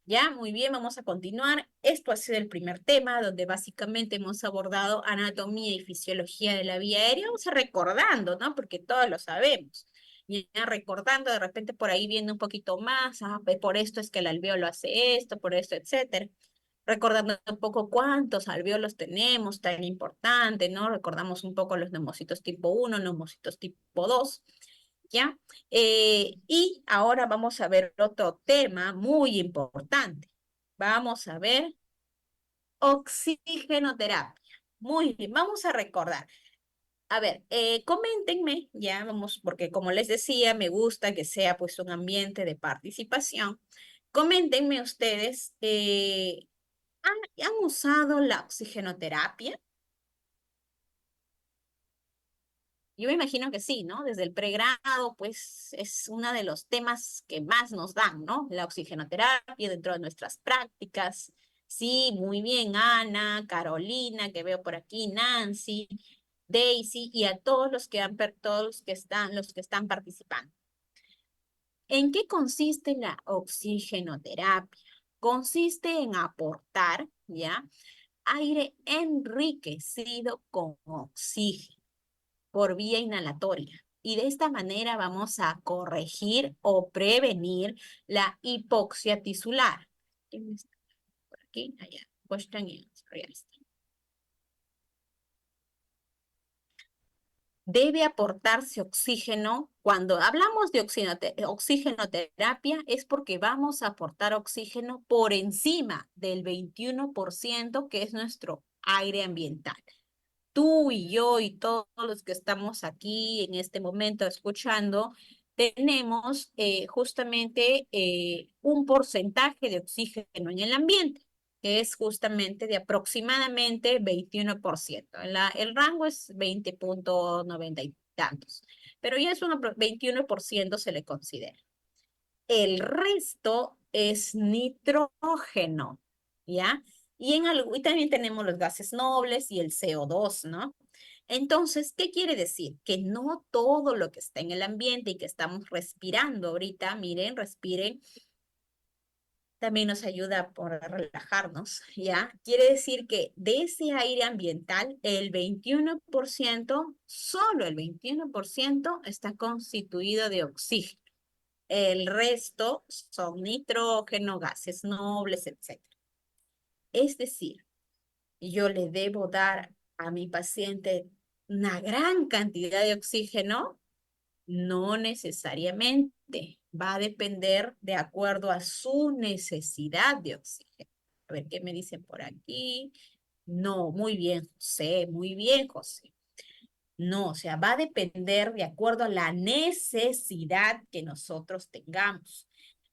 Ya, muy bien, vamos a continuar. Esto ha sido el primer tema, donde básicamente hemos abordado anatomía y fisiología de la vía aérea. Vamos a recordando, ¿no? Porque todos lo sabemos. Y ya recordando, de repente por ahí viendo un poquito más, por esto es que el alveolo hace esto, por esto, etcétera. Recordando un poco cuántos alveolos tenemos, tan importante, ¿no? Recordamos un poco los neumocitos tipo uno, neumocitos tipo 2. ¿Ya? Y ahora vamos a ver otro tema muy importante. Vamos a ver oxigenoterapia. Muy bien, vamos a recordar. A ver, coméntenme, ya vamos, porque como les decía, me gusta que sea pues un ambiente de participación. Coméntenme ustedes, ¿han usado la oxigenoterapia? Yo me imagino que sí, ¿no? Desde el pregrado, pues es uno de los temas que más nos dan, ¿no? La oxigenoterapia dentro de nuestras prácticas. Sí, muy bien, Ana, Carolina, que veo por aquí, Nancy, Daisy y a todos los que todos los que están participando. ¿En qué consiste la oxigenoterapia? Consiste en aportar, ¿ya? Aire enriquecido con oxígeno por vía inhalatoria. Y de esta manera vamos a corregir o prevenir la hipoxia tisular. ¿Quién está por aquí? Allá. Question and answer. Ya está. Debe aportarse oxígeno. Cuando hablamos de oxigenoterapia es porque vamos a aportar oxígeno por encima del 21% que es nuestro aire ambiental. Tú y yo y todos los que estamos aquí en este momento escuchando, tenemos justamente un porcentaje de oxígeno en el ambiente, que es justamente de aproximadamente 21%. El rango es 20,90 y tantos, pero ya es un 21% se le considera. El resto es nitrógeno, ¿ya? Y también tenemos los gases nobles y el CO2, ¿no? Entonces, ¿qué quiere decir? Que no todo lo que está en el ambiente y que estamos respirando ahorita, miren, respiren, también nos ayuda por relajarnos, ¿ya? Quiere decir que de ese aire ambiental, el 21%, solo el 21% está constituido de oxígeno. El resto son nitrógeno, gases nobles, etcétera. Es decir, yo le debo dar a mi paciente una gran cantidad de oxígeno, no necesariamente. Va a depender de acuerdo a su necesidad de oxígeno. A ver qué me dicen por aquí. No, muy bien, José, muy bien, José. No, o sea, va a depender de acuerdo a la necesidad que nosotros tengamos.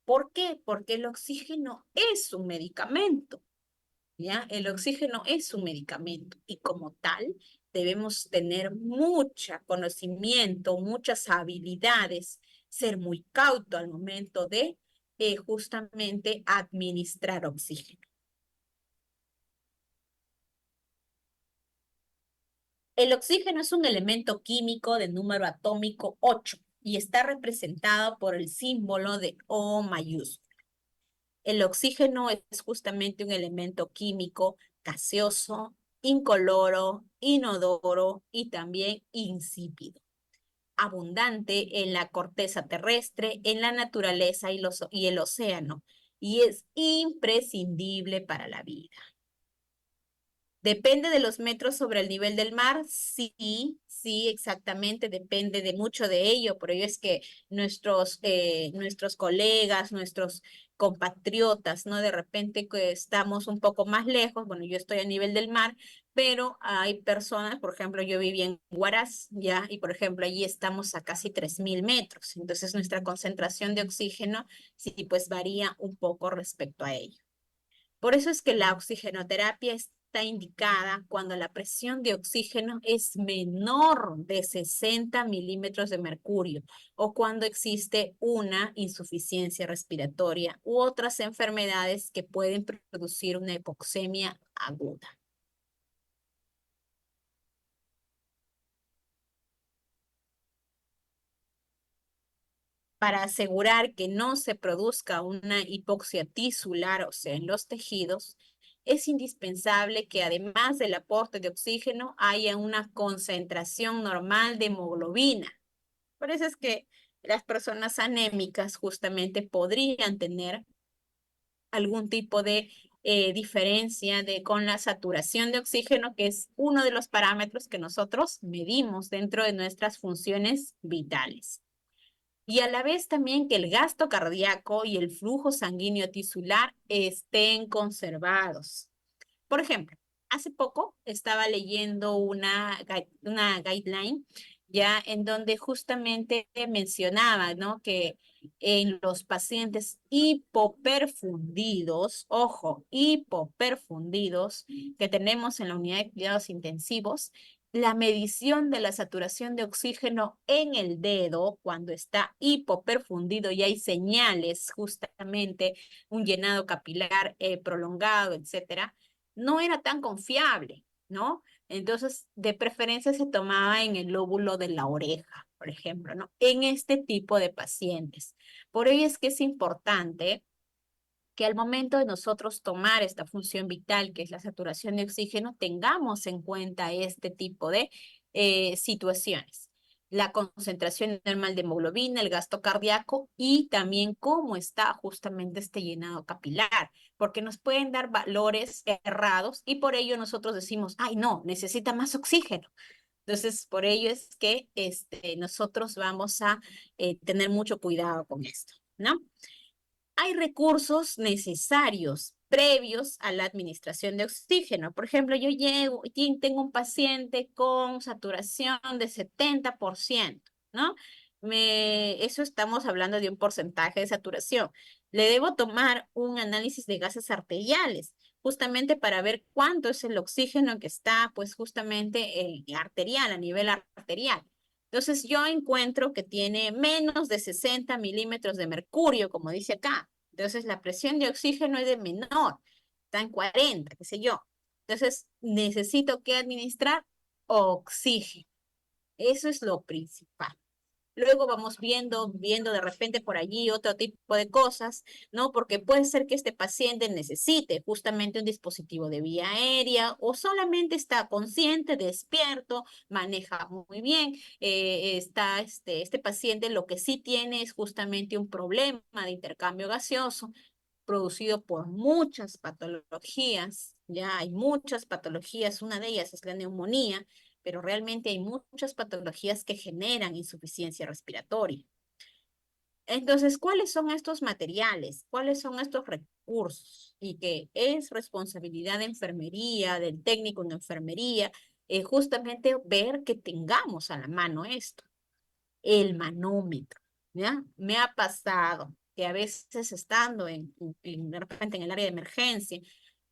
¿Por qué? Porque el oxígeno es un medicamento, ¿ya? El oxígeno es un medicamento y como tal debemos tener mucho conocimiento, muchas habilidades, ser muy cauto al momento de justamente administrar oxígeno. El oxígeno es un elemento químico de número atómico 8 y está representado por el símbolo de O mayúsculo. El oxígeno es justamente un elemento químico gaseoso, incoloro, inodoro y también insípido, abundante en la corteza terrestre, en la naturaleza y el océano, y es imprescindible para la vida. Depende de los metros sobre el nivel del mar, sí, sí, exactamente, depende de mucho de ello. Por ello es que nuestros colegas, nuestros compatriotas, ¿no? De repente que estamos un poco más lejos, bueno, yo estoy a nivel del mar, pero hay personas, por ejemplo, yo viví en Huaraz, ¿ya? Y por ejemplo, allí estamos a casi 3.000 metros. Entonces, nuestra concentración de oxígeno, sí, pues varía un poco respecto a ello. Por eso es que la oxigenoterapia está indicada cuando la presión de oxígeno es menor de 60 milímetros de mercurio o cuando existe una insuficiencia respiratoria u otras enfermedades que pueden producir una hipoxemia aguda. para asegurar que no se produzca una hipoxia tisular, o sea, en los tejidos, es indispensable que además del aporte de oxígeno haya una concentración normal de hemoglobina. Por eso es que las personas anémicas justamente podrían tener algún tipo de diferencia con la saturación de oxígeno, que es uno de los parámetros que nosotros medimos dentro de nuestras funciones vitales. Y a la vez también que el gasto cardíaco y el flujo sanguíneo tisular estén conservados. Por ejemplo, hace poco estaba leyendo una guideline ya en donde justamente mencionaba, ¿no? Que en los pacientes hipoperfundidos, ojo, hipoperfundidos que tenemos en la unidad de cuidados intensivos, la medición de la saturación de oxígeno en el dedo cuando está hipoperfundido y hay señales justamente un llenado capilar prolongado, etcétera, no era tan confiable, ¿no? Entonces, de preferencia se tomaba en el lóbulo de la oreja, por ejemplo, ¿no? En este tipo de pacientes. Por ello es que es importante que al momento de nosotros tomar esta función vital, que es la saturación de oxígeno, tengamos en cuenta este tipo de situaciones. La concentración normal de hemoglobina, el gasto cardíaco y también cómo está justamente este llenado capilar, porque nos pueden dar valores errados y por ello nosotros decimos, ay, no, necesita más oxígeno. Entonces, por ello es que nosotros vamos a tener mucho cuidado con esto, ¿no? Hay recursos necesarios previos a la administración de oxígeno. Por ejemplo, yo llego y tengo un paciente con saturación de 70%, ¿no? Eso estamos hablando de un porcentaje de saturación. Le debo tomar un análisis de gases arteriales, justamente para ver cuánto es el oxígeno que está, pues, justamente arterial, a nivel arterial. Entonces yo encuentro que tiene menos de 60 milímetros de mercurio, como dice acá. Entonces la presión de oxígeno es de menor, está en 40, qué sé yo. Entonces necesito que administrar oxígeno. Eso es lo principal. Luego vamos viendo de repente por allí otro tipo de cosas, ¿no? Porque puede ser que este paciente necesite justamente un dispositivo de vía aérea o solamente está consciente, despierto, maneja muy bien. Este paciente lo que sí tiene es justamente un problema de intercambio gaseoso producido por muchas patologías, ya hay muchas patologías, una de ellas es la neumonía, pero realmente hay muchas patologías que generan insuficiencia respiratoria. Entonces, ¿cuáles son estos materiales? ¿Cuáles son estos recursos? Y que es responsabilidad de enfermería, del técnico en enfermería, justamente ver que tengamos a la mano esto, el manómetro, ¿ya? Me ha pasado que a veces estando de repente en el área de emergencia,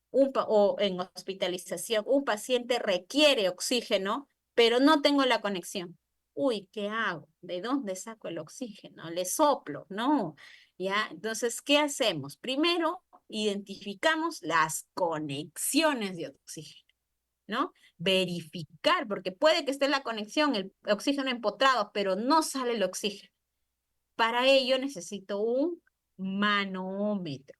o en hospitalización, un paciente requiere oxígeno, pero no tengo la conexión. Uy, ¿qué hago? ¿De dónde saco el oxígeno? ¿Le soplo? No, ¿ya? Entonces, ¿qué hacemos? Primero, identificamos las conexiones de oxígeno, ¿no? Verificar, porque puede que esté la conexión, el oxígeno empotrado, pero no sale el oxígeno. Para ello necesito un manómetro.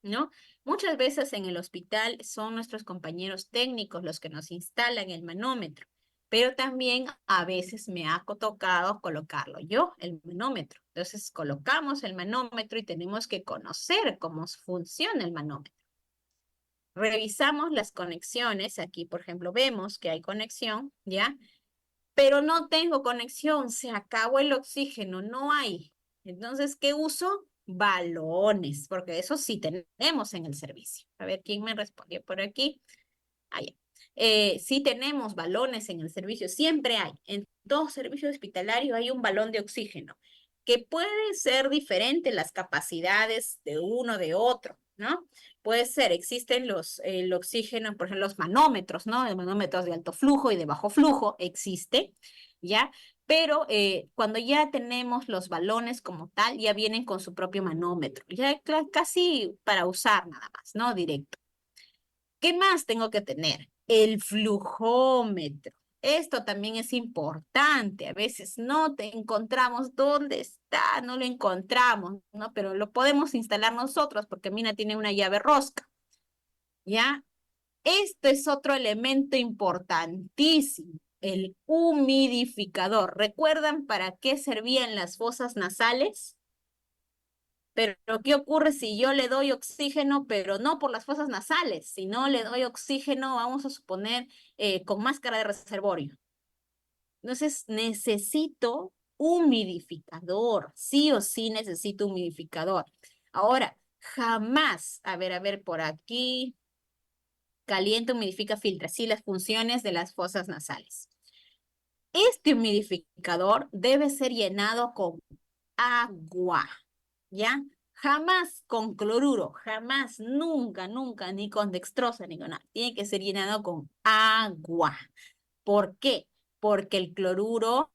¿No? Muchas veces en el hospital son nuestros compañeros técnicos los que nos instalan el manómetro, pero también a veces me ha tocado colocarlo yo, el manómetro. Entonces colocamos el manómetro y tenemos que conocer cómo funciona el manómetro. Revisamos las conexiones, aquí por ejemplo vemos que hay conexión, ¿ya? Pero no tengo conexión, se acabó el oxígeno, no hay. Entonces, ¿qué uso? Balones, porque eso sí tenemos en el servicio. A ver, ¿quién me respondió por aquí? Ah, ya. Sí tenemos balones en el servicio, siempre hay. En todo servicio hospitalario hay un balón de oxígeno, que puede ser diferente las capacidades de uno de otro, ¿no? Puede ser, existen el oxígeno, por ejemplo, los manómetros, ¿no? Los manómetros de alto flujo y de bajo flujo, existe, ¿ya? Pero cuando ya tenemos los balones como tal, ya vienen con su propio manómetro, ya casi para usar nada más, ¿no? Directo. ¿Qué más tengo que tener? El flujómetro. Esto también es importante. A veces no te encontramos dónde está, no lo encontramos, ¿no? Pero lo podemos instalar nosotros porque Mina tiene una llave rosca, ¿ya? Este es otro elemento importantísimo, el humidificador. ¿Recuerdan para qué servían las fosas nasales? Pero ¿qué ocurre si yo le doy oxígeno, pero no por las fosas nasales, sino le doy oxígeno, vamos a suponer, con máscara de reservorio? Entonces necesito humidificador, sí o sí necesito humidificador. Ahora, jamás, a ver, por aquí, calienta, humidifica, filtra, sí, las funciones de las fosas nasales. Este humidificador debe ser llenado con agua, ¿ya? Jamás con cloruro, jamás, nunca, nunca, ni con dextrosa, ni con nada. Tiene que ser llenado con agua. ¿Por qué? Porque el cloruro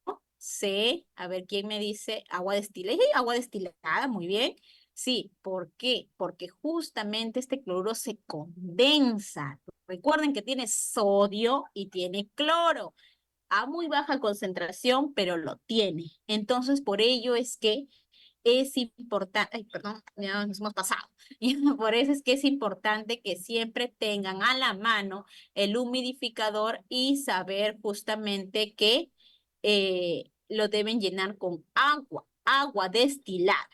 a ver, ¿quién me dice? Agua destilada, agua destilada, muy bien. Sí, ¿por qué? Porque justamente este cloruro se condensa. Recuerden que tiene sodio y tiene cloro a muy baja concentración, pero lo tiene. Entonces, por ello es que es importante, ay, perdón, ya nos hemos pasado. Y por eso es que es importante que siempre tengan a la mano el humidificador y saber justamente que lo deben llenar con agua, agua destilada.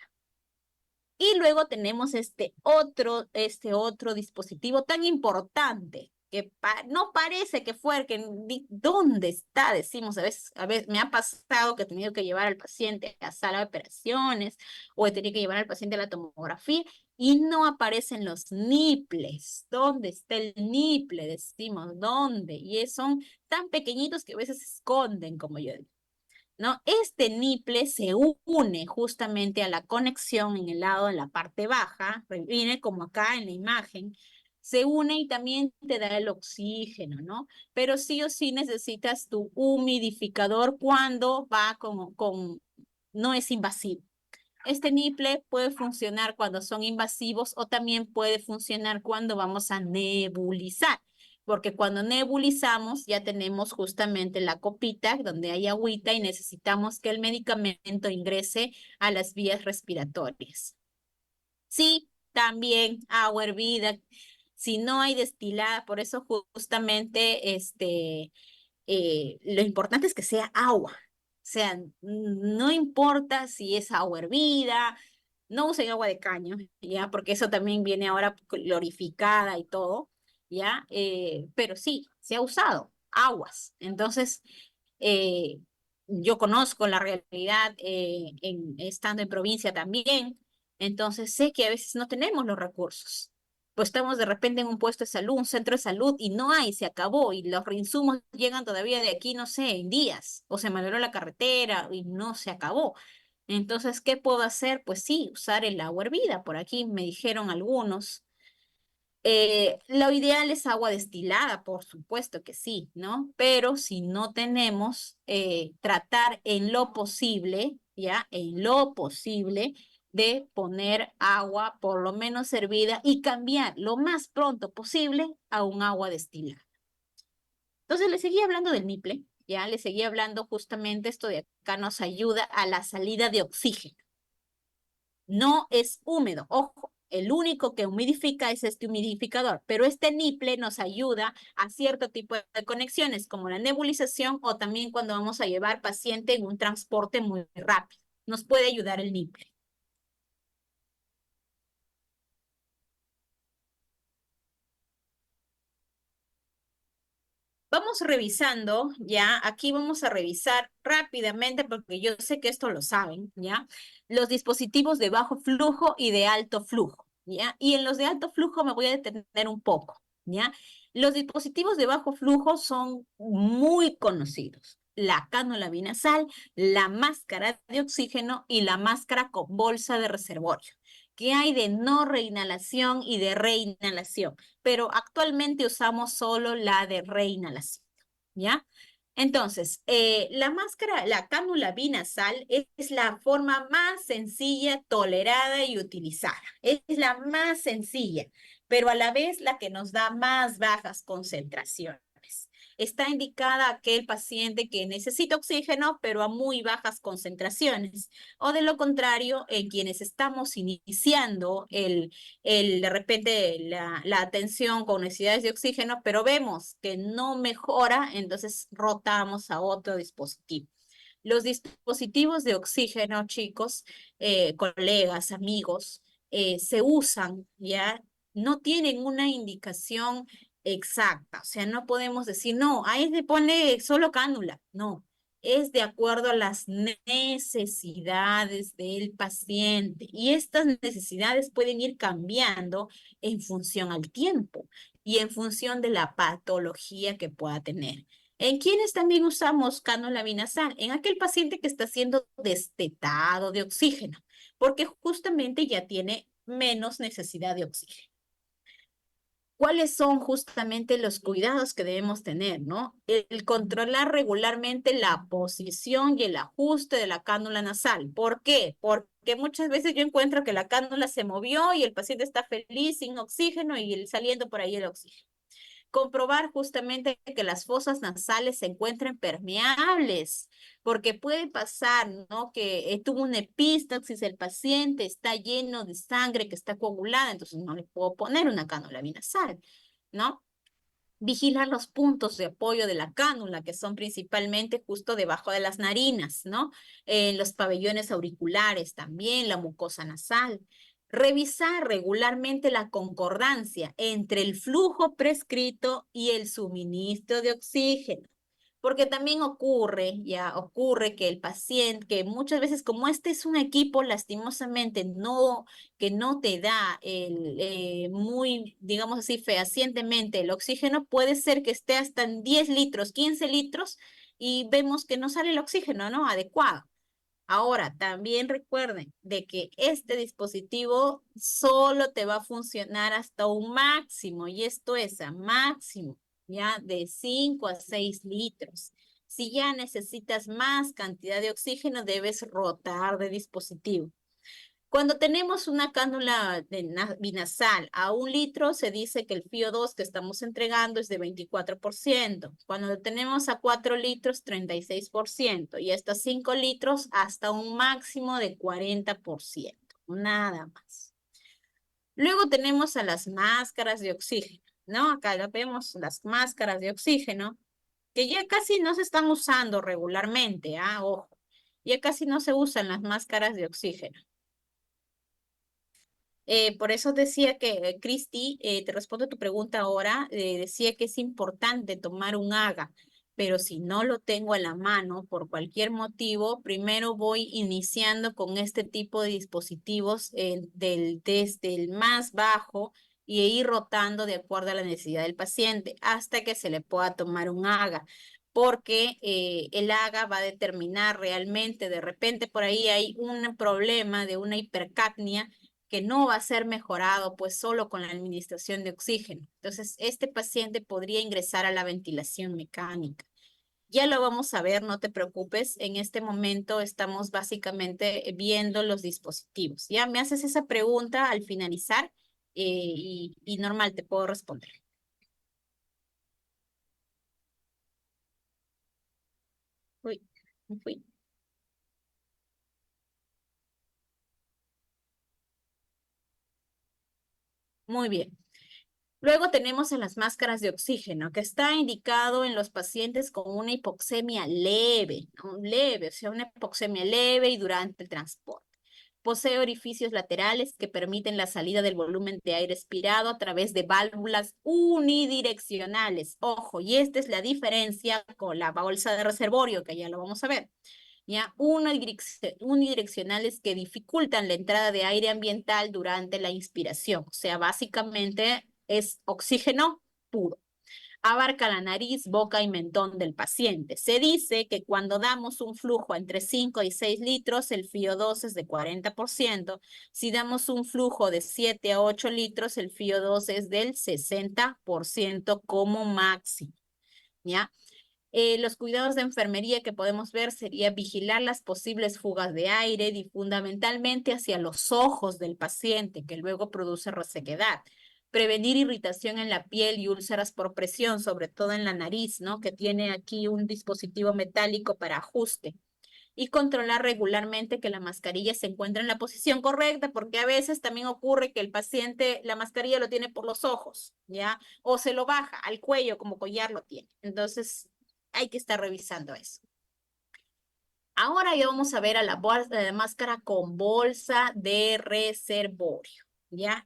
Y luego tenemos este otro dispositivo tan importante que no parece que fue, ¿dónde está? Decimos a veces me ha pasado que he tenido que llevar al paciente a sala de operaciones o he tenido que llevar al paciente a la tomografía y no aparecen los niples. ¿Dónde está el niple? Decimos, ¿dónde? Y son tan pequeñitos que a veces se esconden, como yo digo. ¿No? Este niple se une justamente a la conexión en el lado de la parte baja, viene como acá en la imagen, se une y también te da el oxígeno, ¿no? Pero sí o sí necesitas tu humidificador cuando va no es invasivo. Este niple puede funcionar cuando son invasivos o también puede funcionar cuando vamos a nebulizar, porque cuando nebulizamos ya tenemos justamente la copita donde hay agüita y necesitamos que el medicamento ingrese a las vías respiratorias. Sí, también agua hervida. Si no hay destilada, por eso justamente lo importante es que sea agua. O sea, no importa si es agua hervida, no usen agua de caño, ¿ya? Porque eso también viene ahora glorificada y todo, ¿ya? Pero sí, se ha usado aguas. Entonces, eh, yo conozco la realidad estando en provincia también, entonces sé que a veces no tenemos los recursos. Pues estamos de repente en un puesto de salud, un centro de salud, y no hay, se acabó, y los reinsumos llegan todavía de aquí, no sé, en días, o se malogró la carretera y no se acabó. Entonces, ¿qué puedo hacer? Pues sí, usar el agua hervida. Por aquí me dijeron algunos. Lo ideal es agua destilada, por supuesto que sí, ¿no? Pero si no tenemos, tratar en lo posible, ¿ya? En lo posible de poner agua por lo menos hervida y cambiar lo más pronto posible a un agua destilada. Entonces le seguí hablando del niple, ¿ya? Le seguí hablando justamente esto de acá nos ayuda a la salida de oxígeno. No es húmedo, ojo, el único que humidifica es este humidificador, pero este niple nos ayuda a cierto tipo de conexiones, como la nebulización o también cuando vamos a llevar paciente en un transporte muy rápido. Nos puede ayudar el niple. Vamos revisando, ya, aquí vamos a revisar rápidamente porque yo sé que esto lo saben, ya, los dispositivos de bajo flujo y de alto flujo, ya, y en los de alto flujo me voy a detener un poco, ya. Los dispositivos de bajo flujo son muy conocidos. La cánula binasal, la máscara de oxígeno y la máscara con bolsa de reservorio. ¿Qué hay de no reinhalación y de reinhalación? Pero actualmente usamos solo la de reinhalación, ¿ya? Entonces, la máscara, la cánula binasal es la forma más sencilla, tolerada y utilizada. Es la más sencilla, pero a la vez la que nos da más bajas concentraciones. Está indicada aquel paciente que necesita oxígeno, pero a muy bajas concentraciones. O de lo contrario, en quienes estamos iniciando de repente la atención con necesidades de oxígeno, pero vemos que no mejora, entonces rotamos a otro dispositivo. Los dispositivos de oxígeno, chicos, colegas, amigos, se usan, ¿ya? No tienen una indicación exacta, o sea, no podemos decir, no, ahí se pone solo cánula, no, es de acuerdo a las necesidades del paciente y estas necesidades pueden ir cambiando en función al tiempo y en función de la patología que pueda tener. ¿En quiénes también usamos cánula binasal? En aquel paciente que está siendo destetado de oxígeno, porque justamente ya tiene menos necesidad de oxígeno. ¿Cuáles son justamente los cuidados que debemos tener, no? El controlar regularmente la posición y el ajuste de la cánula nasal. ¿Por qué? Porque muchas veces yo encuentro que la cánula se movió y el paciente está feliz sin oxígeno y saliendo por ahí el oxígeno. Comprobar justamente que las fosas nasales se encuentren permeables, porque puede pasar, ¿no? Que tuvo una epístaxis, el paciente está lleno de sangre que está coagulada, entonces no le puedo poner una cánula binasal, ¿no? Vigilar los puntos de apoyo de la cánula, que son principalmente justo debajo de las narinas, ¿no? Los pabellones auriculares también, la mucosa nasal. Revisar regularmente la concordancia entre el flujo prescrito y el suministro de oxígeno. Porque también ocurre que el paciente, que muchas veces como este es un equipo, lastimosamente que no te da muy, digamos así, fehacientemente el oxígeno, puede ser que esté hasta en 10 litros, 15 litros y vemos que no sale el oxígeno, ¿no? Adecuado. Ahora, también recuerden de que este dispositivo solo te va a funcionar hasta un máximo, y esto es a máximo, ya de 5 a 6 litros. Si ya necesitas más cantidad de oxígeno, debes rotar de dispositivo. Cuando tenemos una cánula binasal a 1 litro, se dice que el FiO2 que estamos entregando es de 24%. Cuando lo tenemos a 4 litros, 36%. Y hasta 5 litros, hasta un máximo de 40%. Nada más. Luego tenemos a las máscaras de oxígeno, ¿no? Acá ya vemos las máscaras de oxígeno, que ya casi no se están usando regularmente, ¿ah? Ojo, ya casi no se usan las máscaras de oxígeno. Por eso decía que, Cristi, te respondo a tu pregunta ahora, decía que es importante tomar un AGA, pero si no lo tengo a la mano por cualquier motivo, primero voy iniciando con este tipo de dispositivos desde el más bajo y ir rotando de acuerdo a la necesidad del paciente hasta que se le pueda tomar un AGA. Porque el AGA va a determinar realmente, de repente por ahí hay un problema de una hipercapnia que no va a ser mejorado pues solo con la administración de oxígeno. Entonces, este paciente podría ingresar a la ventilación mecánica. Ya lo vamos a ver, no te preocupes. En este momento estamos básicamente viendo los dispositivos. Ya me haces esa pregunta al finalizar y normal te puedo responder. Uy, me fui. Muy bien. Luego tenemos en las máscaras de oxígeno, que está indicado en los pacientes con una hipoxemia leve, ¿no? Leve, o sea, una hipoxemia leve y durante el transporte. Posee orificios laterales que permiten la salida del volumen de aire expirado a través de válvulas unidireccionales. Ojo, y esta es la diferencia con la bolsa de reservorio, que ya lo vamos a ver. Ya, unidireccionales que dificultan la entrada de aire ambiental durante la inspiración. O sea, básicamente es oxígeno puro. Abarca la nariz, boca y mentón del paciente. Se dice que cuando damos un flujo entre 5 y 6 litros, el FiO2 es de 40%. Si damos un flujo de 7 a 8 litros, el FiO2 es del 60% como máximo. ¿Ya? Los cuidados de enfermería que podemos ver sería vigilar las posibles fugas de aire y fundamentalmente hacia los ojos del paciente, que luego produce resequedad. prevenir irritación en la piel y úlceras por presión, sobre todo en la nariz, ¿no? Que tiene aquí un dispositivo metálico para ajuste y controlar regularmente que la mascarilla se encuentre en la posición correcta, porque a veces también ocurre que el paciente la mascarilla lo tiene por los ojos, ¿ya? O se lo baja al cuello como collar lo tiene. Entonces, hay que estar revisando eso. Ahora ya vamos a ver a la máscara con bolsa de reservorio, ¿ya?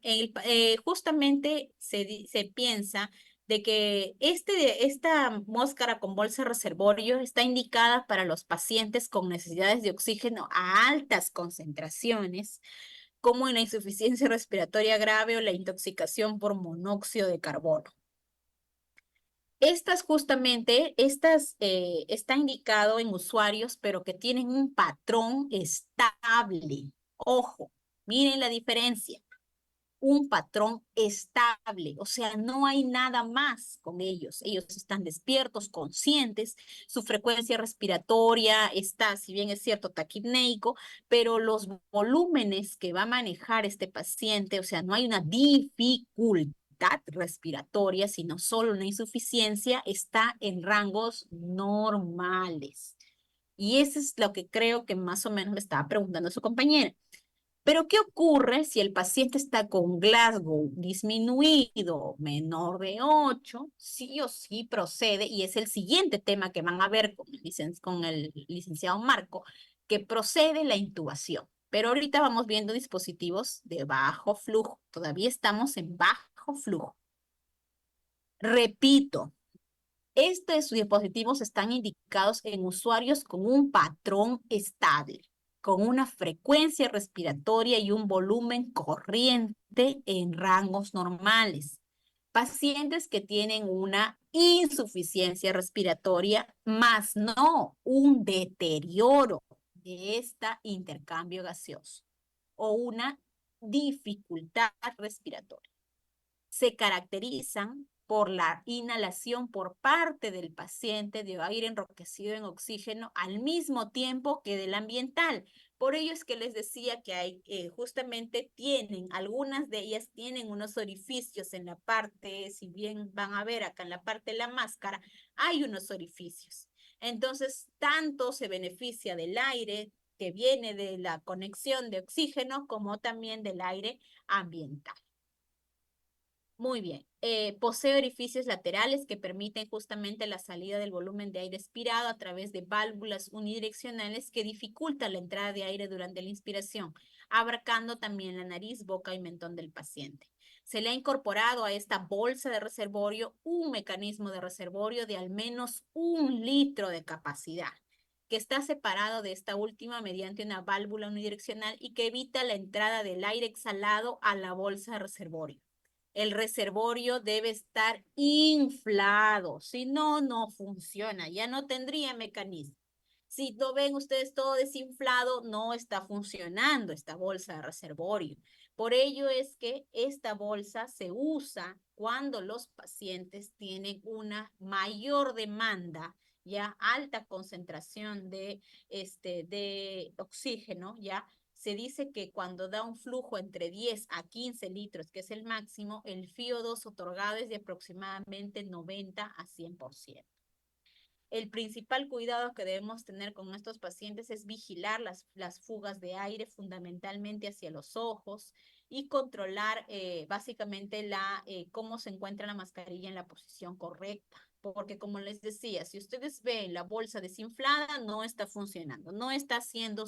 Justamente se piensa de que esta máscara con bolsa de reservorio está indicada para los pacientes con necesidades de oxígeno a altas concentraciones, como en la insuficiencia respiratoria grave o la intoxicación por monóxido de carbono. Está indicado en usuarios, pero que tienen un patrón estable. Ojo, miren la diferencia. Un patrón estable, o sea, no hay nada más con ellos. Ellos están despiertos, conscientes, su frecuencia respiratoria está, si bien es cierto, taquipneico, pero los volúmenes que va a manejar este paciente, o sea, no hay una dificultad respiratoria, sino solo una insuficiencia, está en rangos normales. Y eso es lo que creo que más o menos le estaba preguntando a su compañera. Pero, ¿qué ocurre si el paciente está con Glasgow disminuido, menor de 8? Sí o sí procede, y es el siguiente tema que van a ver con el licenciado Marco, que procede la intubación. Pero ahorita vamos viendo dispositivos de bajo flujo. Todavía estamos en bajo flujo. Repito, estos dispositivos están indicados en usuarios con un patrón estable, con una frecuencia respiratoria y un volumen corriente en rangos normales. Pacientes que tienen una insuficiencia respiratoria, más no un deterioro de este intercambio gaseoso o una dificultad respiratoria. Se caracterizan por la inhalación por parte del paciente de aire enriquecido en oxígeno al mismo tiempo que del ambiental. Por ello es que les decía que justamente algunas de ellas tienen unos orificios en la parte, si bien van a ver acá en la parte de la máscara, hay unos orificios. Entonces, tanto se beneficia del aire que viene de la conexión de oxígeno como también del aire ambiental. Muy bien. Posee orificios laterales que permiten justamente la salida del volumen de aire expirado a través de válvulas unidireccionales que dificultan la entrada de aire durante la inspiración, abarcando también la nariz, boca y mentón del paciente. Se le ha incorporado a esta bolsa de reservorio un mecanismo de reservorio de al menos 1 litro de capacidad, que está separado de esta última mediante una válvula unidireccional y que evita la entrada del aire exhalado a la bolsa de reservorio. El reservorio debe estar inflado, si no, no funciona, ya no tendría mecanismo. Si lo ven ustedes todo desinflado, no está funcionando esta bolsa de reservorio. Por ello es que esta bolsa se usa cuando los pacientes tienen una mayor demanda, ya alta concentración de oxígeno, ya se dice que cuando da un flujo entre 10 a 15 litros, que es el máximo, el FiO2 otorgado es de aproximadamente 90 a 100%. El principal cuidado que debemos tener con estos pacientes es vigilar las fugas de aire fundamentalmente hacia los ojos y controlar básicamente cómo se encuentra la mascarilla en la posición correcta. Porque como les decía, si ustedes ven la bolsa desinflada, no está funcionando, no está haciendo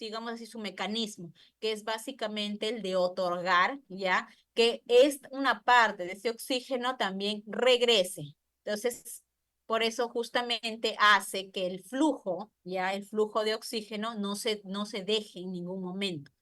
digamos así, su mecanismo, que es básicamente el de otorgar, ¿ya? Que es una parte de ese oxígeno también regrese. Entonces, por eso justamente hace que el flujo, ya el flujo de oxígeno, no se deje en ningún momento.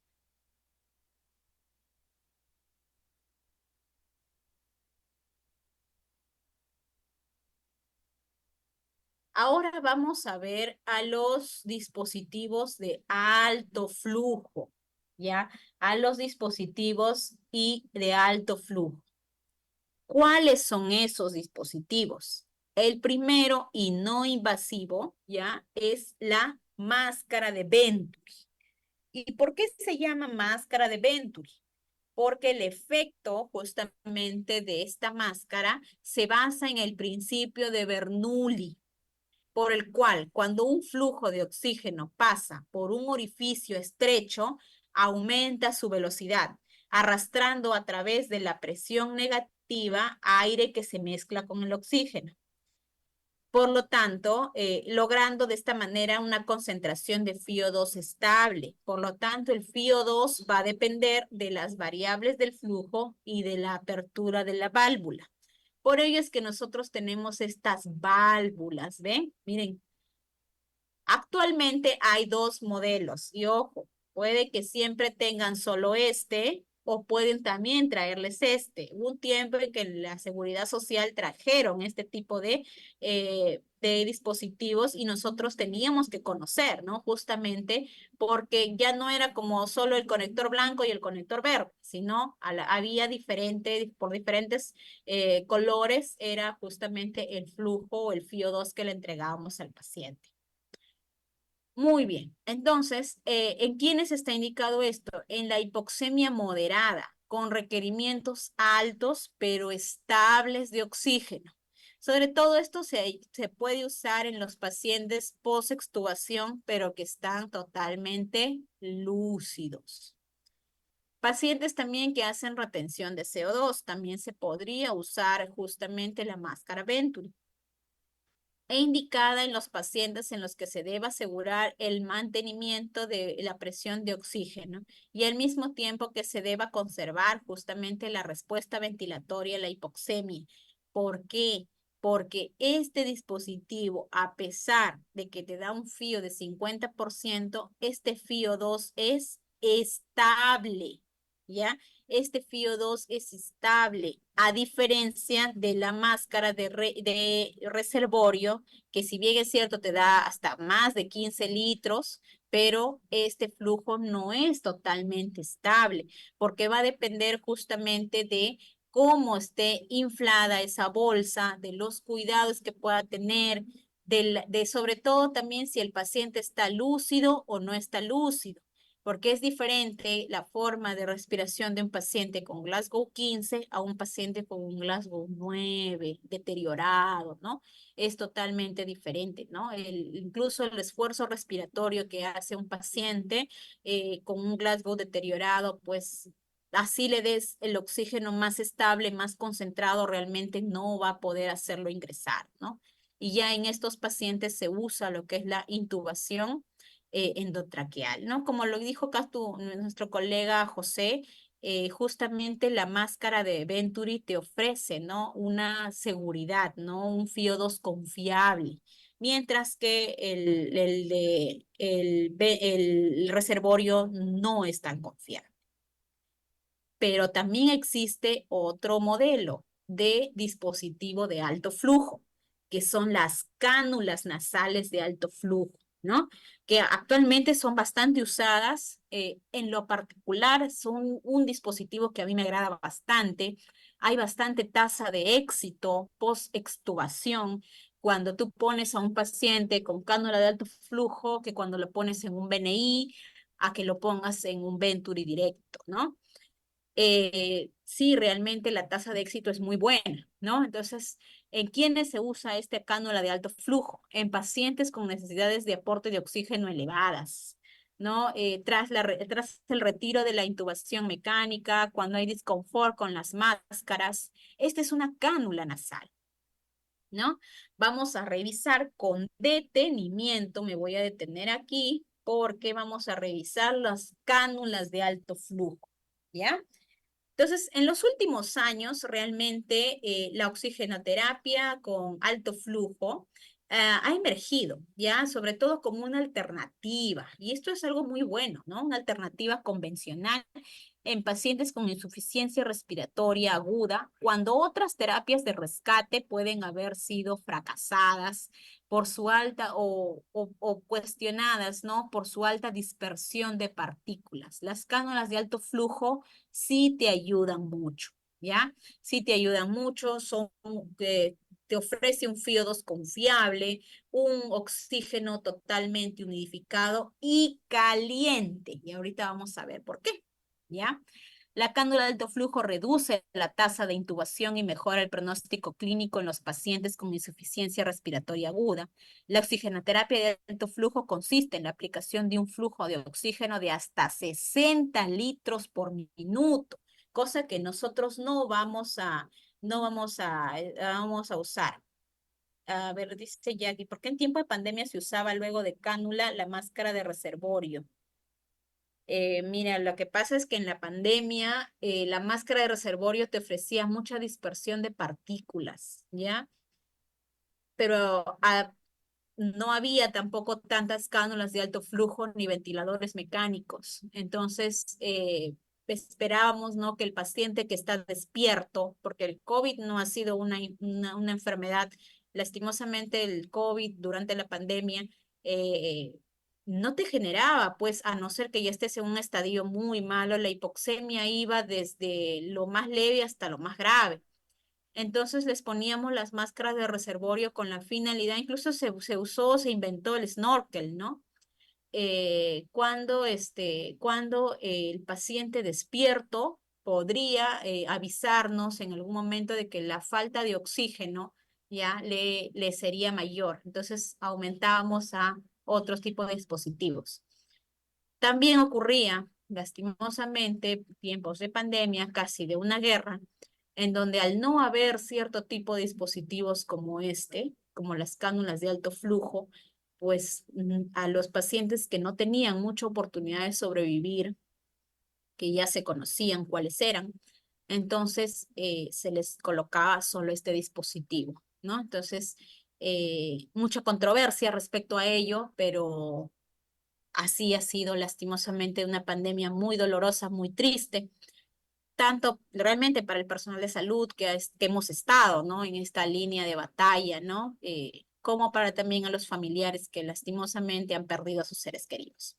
Ahora vamos a ver a los dispositivos de alto flujo, ¿ya? A los dispositivos y de alto flujo. ¿Cuáles son esos dispositivos? El primero y no invasivo, ¿ya? Es la máscara de Venturi. ¿Y por qué se llama máscara de Venturi? porque el efecto justamente de esta máscara se basa en el principio de Bernoulli, por el cual cuando un flujo de oxígeno pasa por un orificio estrecho, aumenta su velocidad, arrastrando a través de la presión negativa aire que se mezcla con el oxígeno. Por lo tanto, logrando de esta manera una concentración de FiO2 estable. Por lo tanto, el FiO2 va a depender de las variables del flujo y de la apertura de la válvula. Por ello es que nosotros tenemos estas válvulas, ¿ven? Miren, actualmente hay dos modelos y ojo, puede que siempre tengan solo este o pueden también traerles este. Hubo un tiempo en que la Seguridad Social trajeron este tipo de dispositivos y nosotros teníamos que conocer, ¿no? Justamente porque ya no era como solo el conector blanco y el conector verde, sino había por diferentes colores, era justamente el flujo o el FiO2 que le entregábamos al paciente. Muy bien. Entonces, ¿en quiénes está indicado esto? En la hipoxemia moderada, con requerimientos altos pero estables de oxígeno. Sobre todo esto se puede usar en los pacientes post-extubación, pero que están totalmente lúcidos. Pacientes también que hacen retención de CO2, también se podría usar justamente la máscara Venturi e indicada en los pacientes en los que se debe asegurar el mantenimiento de la presión de oxígeno y al mismo tiempo que se deba conservar justamente la respuesta ventilatoria a la hipoxemia. ¿Por qué? Porque este dispositivo, a pesar de que te da un FiO de 50%, este FiO2 es estable, ¿ya? Este FiO2 es estable, a diferencia de la máscara de reservorio, que si bien es cierto te da hasta más de 15 litros, pero este flujo no es totalmente estable, porque va a depender justamente de cómo esté inflada esa bolsa, de los cuidados que pueda tener, de sobre todo también si el paciente está lúcido o no está lúcido, porque es diferente la forma de respiración de un paciente con Glasgow 15 a un paciente con un Glasgow 9 deteriorado, ¿no? Es totalmente diferente, ¿no? Incluso el esfuerzo respiratorio que hace un paciente con un Glasgow deteriorado, pues así le des el oxígeno más estable, más concentrado, realmente no va a poder hacerlo ingresar, ¿no? Y ya en estos pacientes se usa lo que es la intubación endotraqueal, ¿no? Como lo dijo acá nuestro colega José, justamente la máscara de Venturi te ofrece, ¿no? Una seguridad, ¿no? Un FiO2 confiable, mientras que el reservorio no es tan confiable. Pero también existe otro modelo de dispositivo de alto flujo, que son las cánulas nasales de alto flujo, ¿no? Que actualmente son bastante usadas. En lo particular, son un dispositivo que a mí me agrada bastante. Hay bastante tasa de éxito post-extubación cuando tú pones a un paciente con cánula de alto flujo que cuando lo pones en un BNI a que lo pongas en un Venturi directo, ¿no? Sí, realmente la tasa de éxito es muy buena, ¿no? Entonces, ¿en quiénes se usa este cánula de alto flujo? En pacientes con necesidades de aporte de oxígeno elevadas, ¿no? Tras el retiro de la intubación mecánica, cuando hay disconfort con las máscaras, esta es una cánula nasal, ¿no? Vamos a revisar con detenimiento, me voy a detener aquí porque vamos a revisar las cánulas de alto flujo, ¿ya? Entonces, en los últimos años, realmente la oxigenoterapia con alto flujo ha emergido, ya, sobre todo como una alternativa. Y esto es algo muy bueno, ¿no? Una alternativa convencional en pacientes con insuficiencia respiratoria aguda, cuando otras terapias de rescate pueden haber sido fracasadas por su alta o cuestionadas, ¿no? Por su alta dispersión de partículas. Las cánulas de alto flujo sí te ayudan mucho, ¿ya? Sí te ayudan mucho, te ofrece un FiO2 confiable, un oxígeno totalmente unificado y caliente. Y ahorita vamos a ver por qué, ¿ya? La cánula de alto flujo reduce la tasa de intubación y mejora el pronóstico clínico en los pacientes con insuficiencia respiratoria aguda. La oxigenoterapia de alto flujo consiste en la aplicación de un flujo de oxígeno de hasta 60 litros por minuto, cosa que nosotros no vamos a usar. A ver, dice Jackie, ¿por qué en tiempo de pandemia se usaba luego de cánula la máscara de reservorio? Mira, lo que pasa es que en la pandemia la máscara de reservorio te ofrecía mucha dispersión de partículas, ¿ya? Pero no había tampoco tantas cánulas de alto flujo ni ventiladores mecánicos. Entonces, esperábamos, ¿no? Que el paciente que está despierto, porque el COVID no ha sido una enfermedad, lastimosamente el COVID durante la pandemia, eh, no te generaba, pues, a no ser que ya estés en un estadio muy malo, la hipoxemia iba desde lo más leve hasta lo más grave. Entonces les poníamos las máscaras de reservorio con la finalidad, incluso se inventó el snorkel, ¿no? Cuando el paciente despierto podría avisarnos en algún momento de que la falta de oxígeno ya le sería mayor. Entonces aumentábamos a otros tipos de dispositivos. También ocurría, lastimosamente, tiempos de pandemia, casi de una guerra, en donde al no haber cierto tipo de dispositivos como este, como las cánulas de alto flujo, pues a los pacientes que no tenían mucha oportunidad de sobrevivir, que ya se conocían cuáles eran, entonces se les colocaba solo este dispositivo, ¿no? Entonces, mucha controversia respecto a ello, pero así ha sido lastimosamente una pandemia muy dolorosa, muy triste, tanto realmente para el personal de salud que hemos estado, ¿no? En esta línea de batalla, ¿no? Como para también a los familiares que lastimosamente han perdido a sus seres queridos.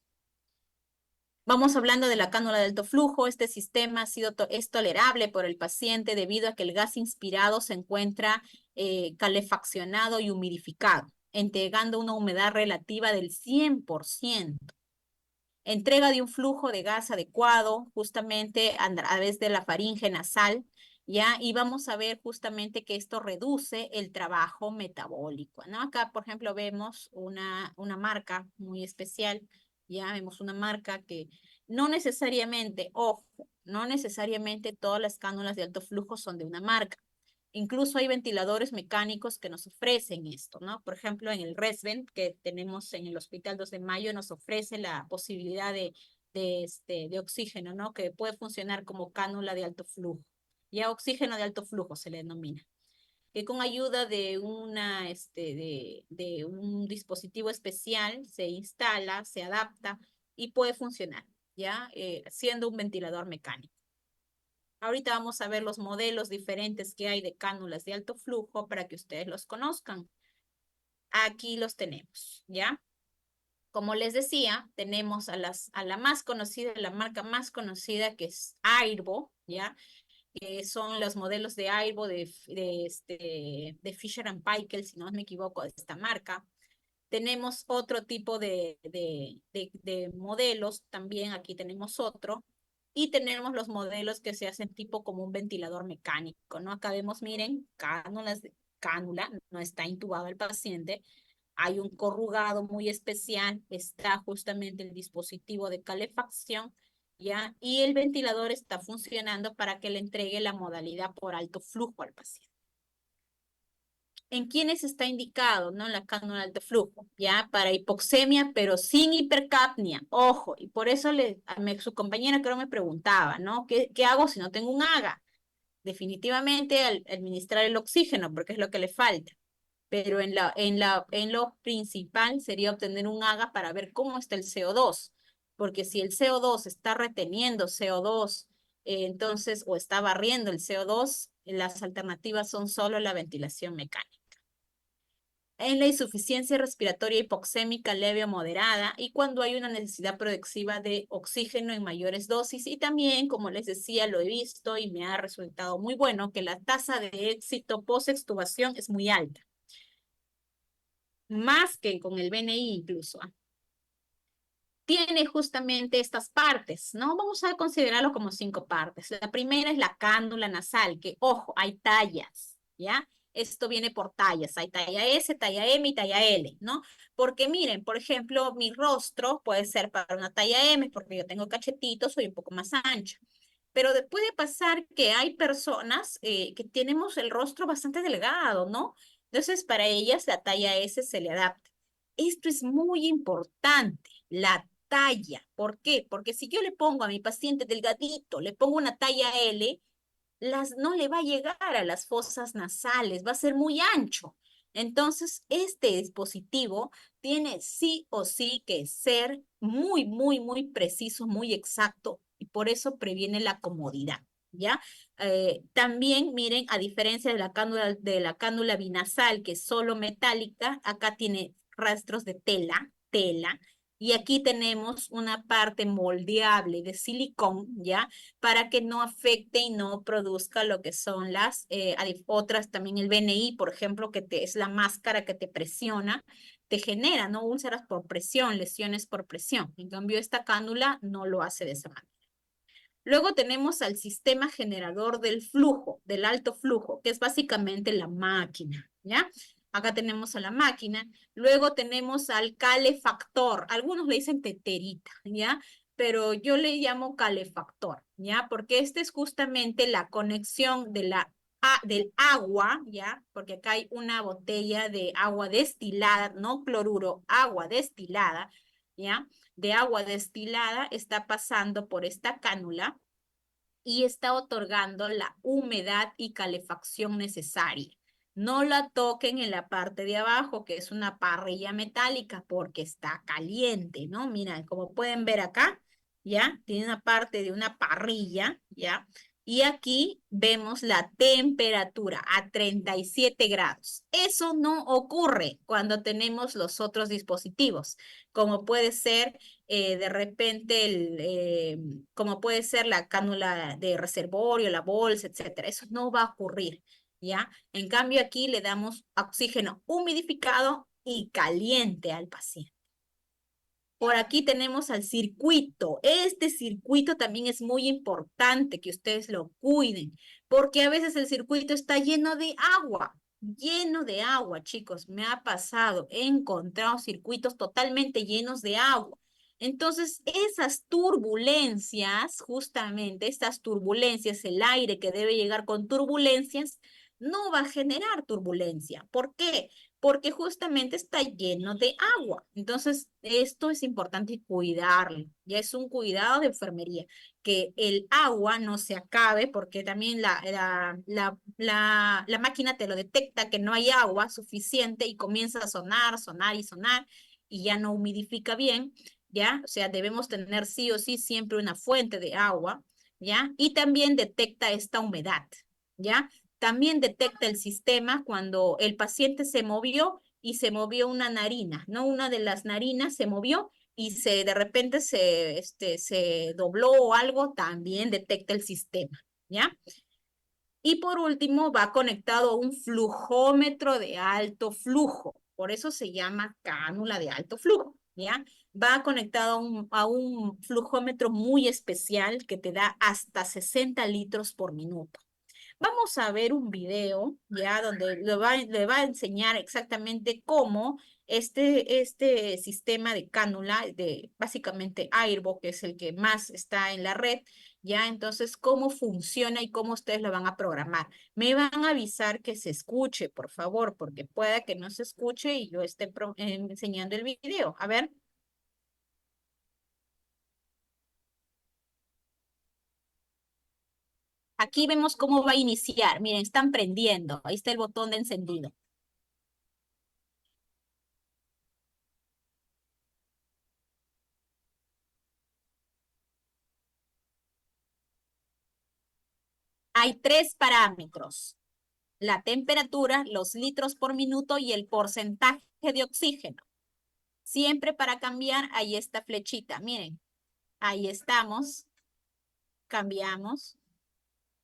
Vamos hablando de la cánula de alto flujo. Este sistema es tolerable por el paciente debido a que el gas inspirado se encuentra calefaccionado y humidificado, entregando una humedad relativa del 100%. Entrega de un flujo de gas adecuado justamente a través de la faringe nasal, ¿ya? Y vamos a ver justamente que esto reduce el trabajo metabólico, ¿no? Acá, por ejemplo, vemos una marca muy especial, ya vemos una marca que no necesariamente, ojo, no necesariamente todas las cánulas de alto flujo son de una marca. Incluso hay ventiladores mecánicos que nos ofrecen esto, ¿no? Por ejemplo, en el ResVent que tenemos en el Hospital 2 de Mayo nos ofrece la posibilidad de oxígeno, ¿no? Que puede funcionar como cánula de alto flujo. Ya oxígeno de alto flujo se le denomina. Que con ayuda de un dispositivo especial se instala, se adapta y puede funcionar, ¿ya? Siendo un ventilador mecánico. Ahorita vamos a ver los modelos diferentes que hay de cánulas de alto flujo para que ustedes los conozcan. Aquí los tenemos, ¿ya? Como les decía, tenemos a la más conocida, la marca más conocida que es Airbo, ¿ya? Que son los modelos de Airbo de Fisher Paykel, si no me equivoco, de esta marca. Tenemos otro tipo de modelos, también aquí tenemos otro, y tenemos los modelos que se hacen tipo como un ventilador mecánico, ¿no? Acá vemos, miren, cánula, no está intubado el paciente, hay un corrugado muy especial, está justamente el dispositivo de calefacción, ¿ya? Y el ventilador está funcionando para que le entregue la modalidad por alto flujo al paciente. ¿En quiénes está indicado, no? La cánula de alto flujo, ya para hipoxemia, pero sin hipercapnia. Ojo, y por eso su compañera creo me preguntaba, ¿no? ¿Qué hago si no tengo un AGA? Definitivamente al administrar el oxígeno, porque es lo que le falta. Pero en lo principal sería obtener un AGA para ver cómo está el CO2. Porque si el CO2 está reteniendo CO2, entonces, o está barriendo el CO2, las alternativas son solo la ventilación mecánica. En la insuficiencia respiratoria hipoxémica leve o moderada y cuando hay una necesidad progresiva de oxígeno en mayores dosis. Y también, como les decía, lo he visto y me ha resultado muy bueno que la tasa de éxito post-extubación es muy alta, más que con el BNI incluso. tiene justamente estas partes, ¿no? Vamos a considerarlo como 5 partes. La primera es la cánula nasal, que, ojo, hay tallas, ¿ya? Esto viene por tallas, hay talla S, talla M y talla L, ¿no? Porque miren, por ejemplo, mi rostro puede ser para una talla M, porque yo tengo cachetitos, soy un poco más ancha. Pero puede pasar que hay personas que tenemos el rostro bastante delgado, ¿no? Entonces, para ellas la talla S se le adapta. Esto es muy importante, la talla. ¿Por qué? Porque si yo le pongo a mi paciente delgadito, le pongo una talla L, no le va a llegar a las fosas nasales, va a ser muy ancho. Entonces, este dispositivo tiene sí o sí que ser muy, muy, muy preciso, muy exacto, y por eso previene la comodidad, ¿ya? También, miren, a diferencia de la cánula binasal, que es solo metálica, acá tiene rastros de tela, y aquí tenemos una parte moldeable de silicón, ¿ya? Para que no afecte y no produzca lo que son las otras, también el BNI, por ejemplo, es la máscara que te presiona, te genera, ¿no? Úlceras por presión, lesiones por presión. En cambio, esta cánula no lo hace de esa manera. Luego tenemos al sistema generador del flujo, del alto flujo, que es básicamente la máquina, ¿ya? Acá tenemos a la máquina. Luego tenemos al calefactor. Algunos le dicen teterita, ¿ya? Pero yo le llamo calefactor, ¿ya? Porque este es justamente la conexión del agua, ¿ya? Porque acá hay una botella de agua destilada, no cloruro, agua destilada, ¿ya? De agua destilada está pasando por esta cánula y está otorgando la humedad y calefacción necesaria. No la toquen en la parte de abajo, que es una parrilla metálica, porque está caliente, ¿no? Mira, como pueden ver acá, ¿ya? Tiene una parte de una parrilla, ¿ya? Y aquí vemos la temperatura a 37 grados. Eso no ocurre cuando tenemos los otros dispositivos, como puede ser de repente como puede ser la cánula de reservorio, la bolsa, etcétera. Eso no va a ocurrir, ¿ya? En cambio, aquí le damos oxígeno humidificado y caliente al paciente. Por aquí tenemos al circuito. Este circuito también es muy importante que ustedes lo cuiden, porque a veces el circuito está lleno de agua, chicos. Me ha pasado, he encontrado circuitos totalmente llenos de agua. Entonces, esas turbulencias, justamente estas turbulencias, el aire que debe llegar con turbulencias, no va a generar turbulencia. ¿Por qué? Porque justamente está lleno de agua. Entonces, esto es importante cuidarlo. Ya es un cuidado de enfermería, que el agua no se acabe, porque también la máquina te lo detecta que no hay agua suficiente y comienza a sonar, sonar y sonar, y ya no humidifica bien, ¿ya? O sea, debemos tener sí o sí siempre una fuente de agua, ¿ya? Y también detecta esta humedad, ¿ya? También detecta el sistema cuando el paciente se movió y se movió una narina, ¿no? Una de las narinas se movió y de repente se dobló o algo, también detecta el sistema, ¿ya? Y por último, va conectado a un flujómetro de alto flujo, por eso se llama cánula de alto flujo, ¿ya? Va conectado a un flujómetro muy especial que te da hasta 60 litros por minuto. Vamos a ver un video, ya, donde le va a enseñar exactamente cómo este sistema de cánula, de básicamente Airbo, que es el que más está en la red, ya, entonces, cómo funciona y cómo ustedes lo van a programar. Me van a avisar que se escuche, por favor, porque pueda que no se escuche y yo esté enseñando el video. A ver. Aquí vemos cómo va a iniciar. Miren, están prendiendo. Ahí está el botón de encendido. Hay 3 parámetros: la temperatura, los litros por minuto y el porcentaje de oxígeno. Siempre para cambiar, ahí esta flechita. Miren, ahí estamos. Cambiamos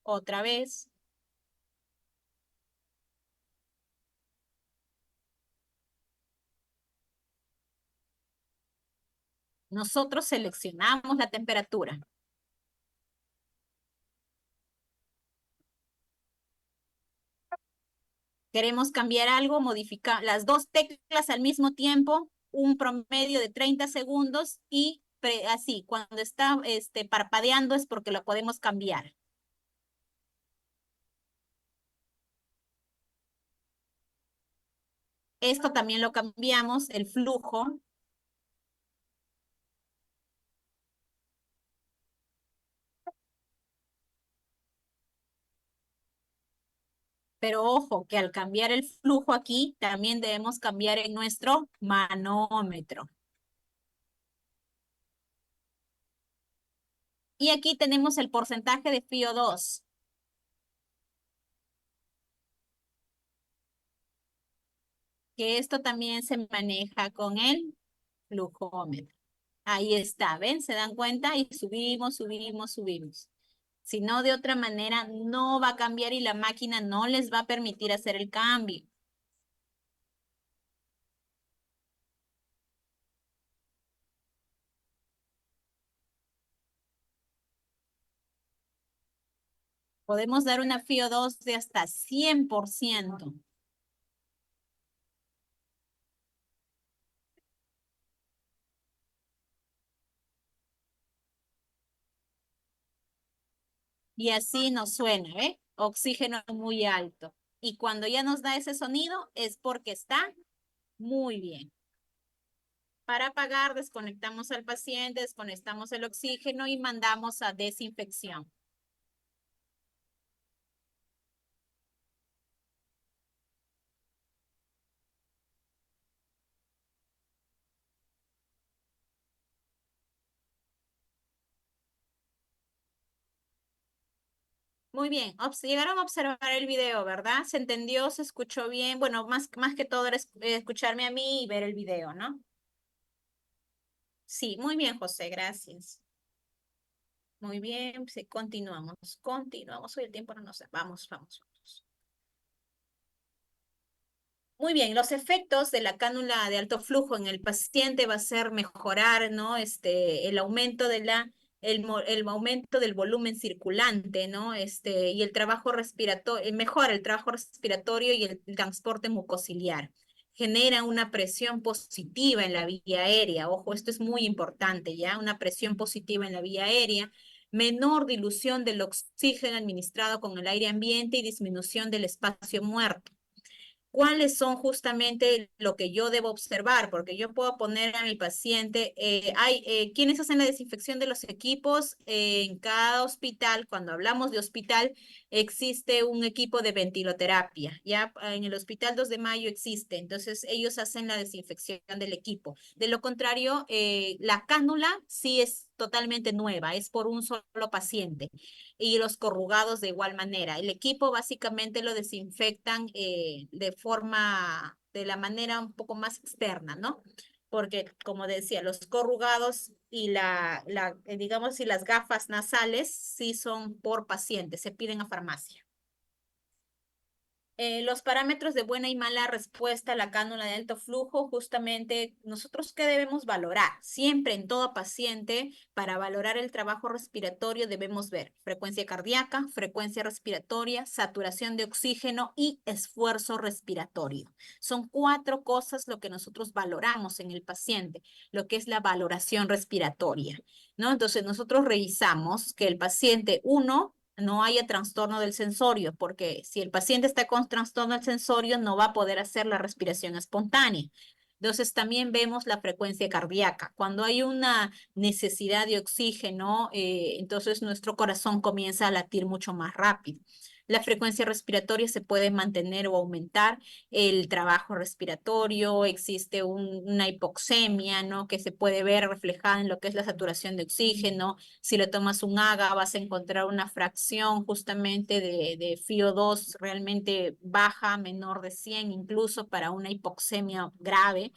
otra vez. Nosotros seleccionamos la temperatura. Queremos cambiar algo, modificar las dos teclas al mismo tiempo, un promedio de 30 segundos y así, cuando está parpadeando es porque lo podemos cambiar. Esto también lo cambiamos, el flujo, pero ojo que al cambiar el flujo aquí, también debemos cambiar en nuestro manómetro. Y aquí tenemos el porcentaje de FiO2, que esto también se maneja con el flujómetro. Ahí está, ¿ven? ¿Se dan cuenta? Y subimos, subimos, subimos. Si no, de otra manera, no va a cambiar y la máquina no les va a permitir hacer el cambio. Podemos dar una FiO2 de hasta 100%. Y así nos suena, ¿ve? Oxígeno muy alto. Y cuando ya nos da ese sonido es porque está muy bien. Para apagar, desconectamos al paciente, desconectamos el oxígeno y mandamos a desinfección. Muy bien, llegaron a observar el video, ¿verdad? ¿Se entendió? ¿Se escuchó bien? Bueno, más que todo era escucharme a mí y ver el video, ¿no? Sí, muy bien, José, gracias. Muy bien, sí, continuamos. Hoy el tiempo no nos da. Vamos. Muy bien, los efectos de la cánula de alto flujo en el paciente va a ser mejorar, ¿no? El aumento de el aumento del volumen circulante, ¿no? Y el trabajo respiratorio, mejora el trabajo respiratorio y el transporte mucociliar. Genera una presión positiva en la vía aérea. Ojo, esto es muy importante, ¿ya? Una presión positiva en la vía aérea, menor dilución del oxígeno administrado con el aire ambiente y disminución del espacio muerto. ¿Cuáles son justamente lo que yo debo observar? Porque yo puedo poner a mi paciente, ¿quiénes hacen la desinfección de los equipos? En cada hospital, cuando hablamos de hospital, existe un equipo de ventiloterapia. Ya en el Hospital 2 de Mayo existe, entonces ellos hacen la desinfección del equipo. De lo contrario, la cánula sí es totalmente nueva, es por un solo paciente y los corrugados de igual manera. El equipo básicamente lo desinfectan de la manera un poco más externa, ¿no? Porque, como decía, los corrugados y digamos, y las gafas nasales sí son por paciente, se piden a farmacia. Los parámetros de buena y mala respuesta a la cánula de alto flujo, justamente nosotros qué debemos valorar. Siempre en todo paciente, para valorar el trabajo respiratorio debemos ver frecuencia cardíaca, frecuencia respiratoria, saturación de oxígeno y esfuerzo respiratorio. Son cuatro cosas lo que nosotros valoramos en el paciente, lo que es la valoración respiratoria, ¿no? Entonces nosotros revisamos que el paciente, uno, no haya trastorno del sensorio, porque si el paciente está con trastorno del sensorio, no va a poder hacer la respiración espontánea. Entonces, también vemos la frecuencia cardíaca. Cuando hay una necesidad de oxígeno, entonces nuestro corazón comienza a latir mucho más rápido. La frecuencia respiratoria se puede mantener o aumentar, el trabajo respiratorio, existe una hipoxemia, ¿no? Que se puede ver reflejada en lo que es la saturación de oxígeno. Si le tomas un AGA, vas a encontrar una fracción justamente de FiO2 realmente baja, menor de 100, incluso para una hipoxemia grave.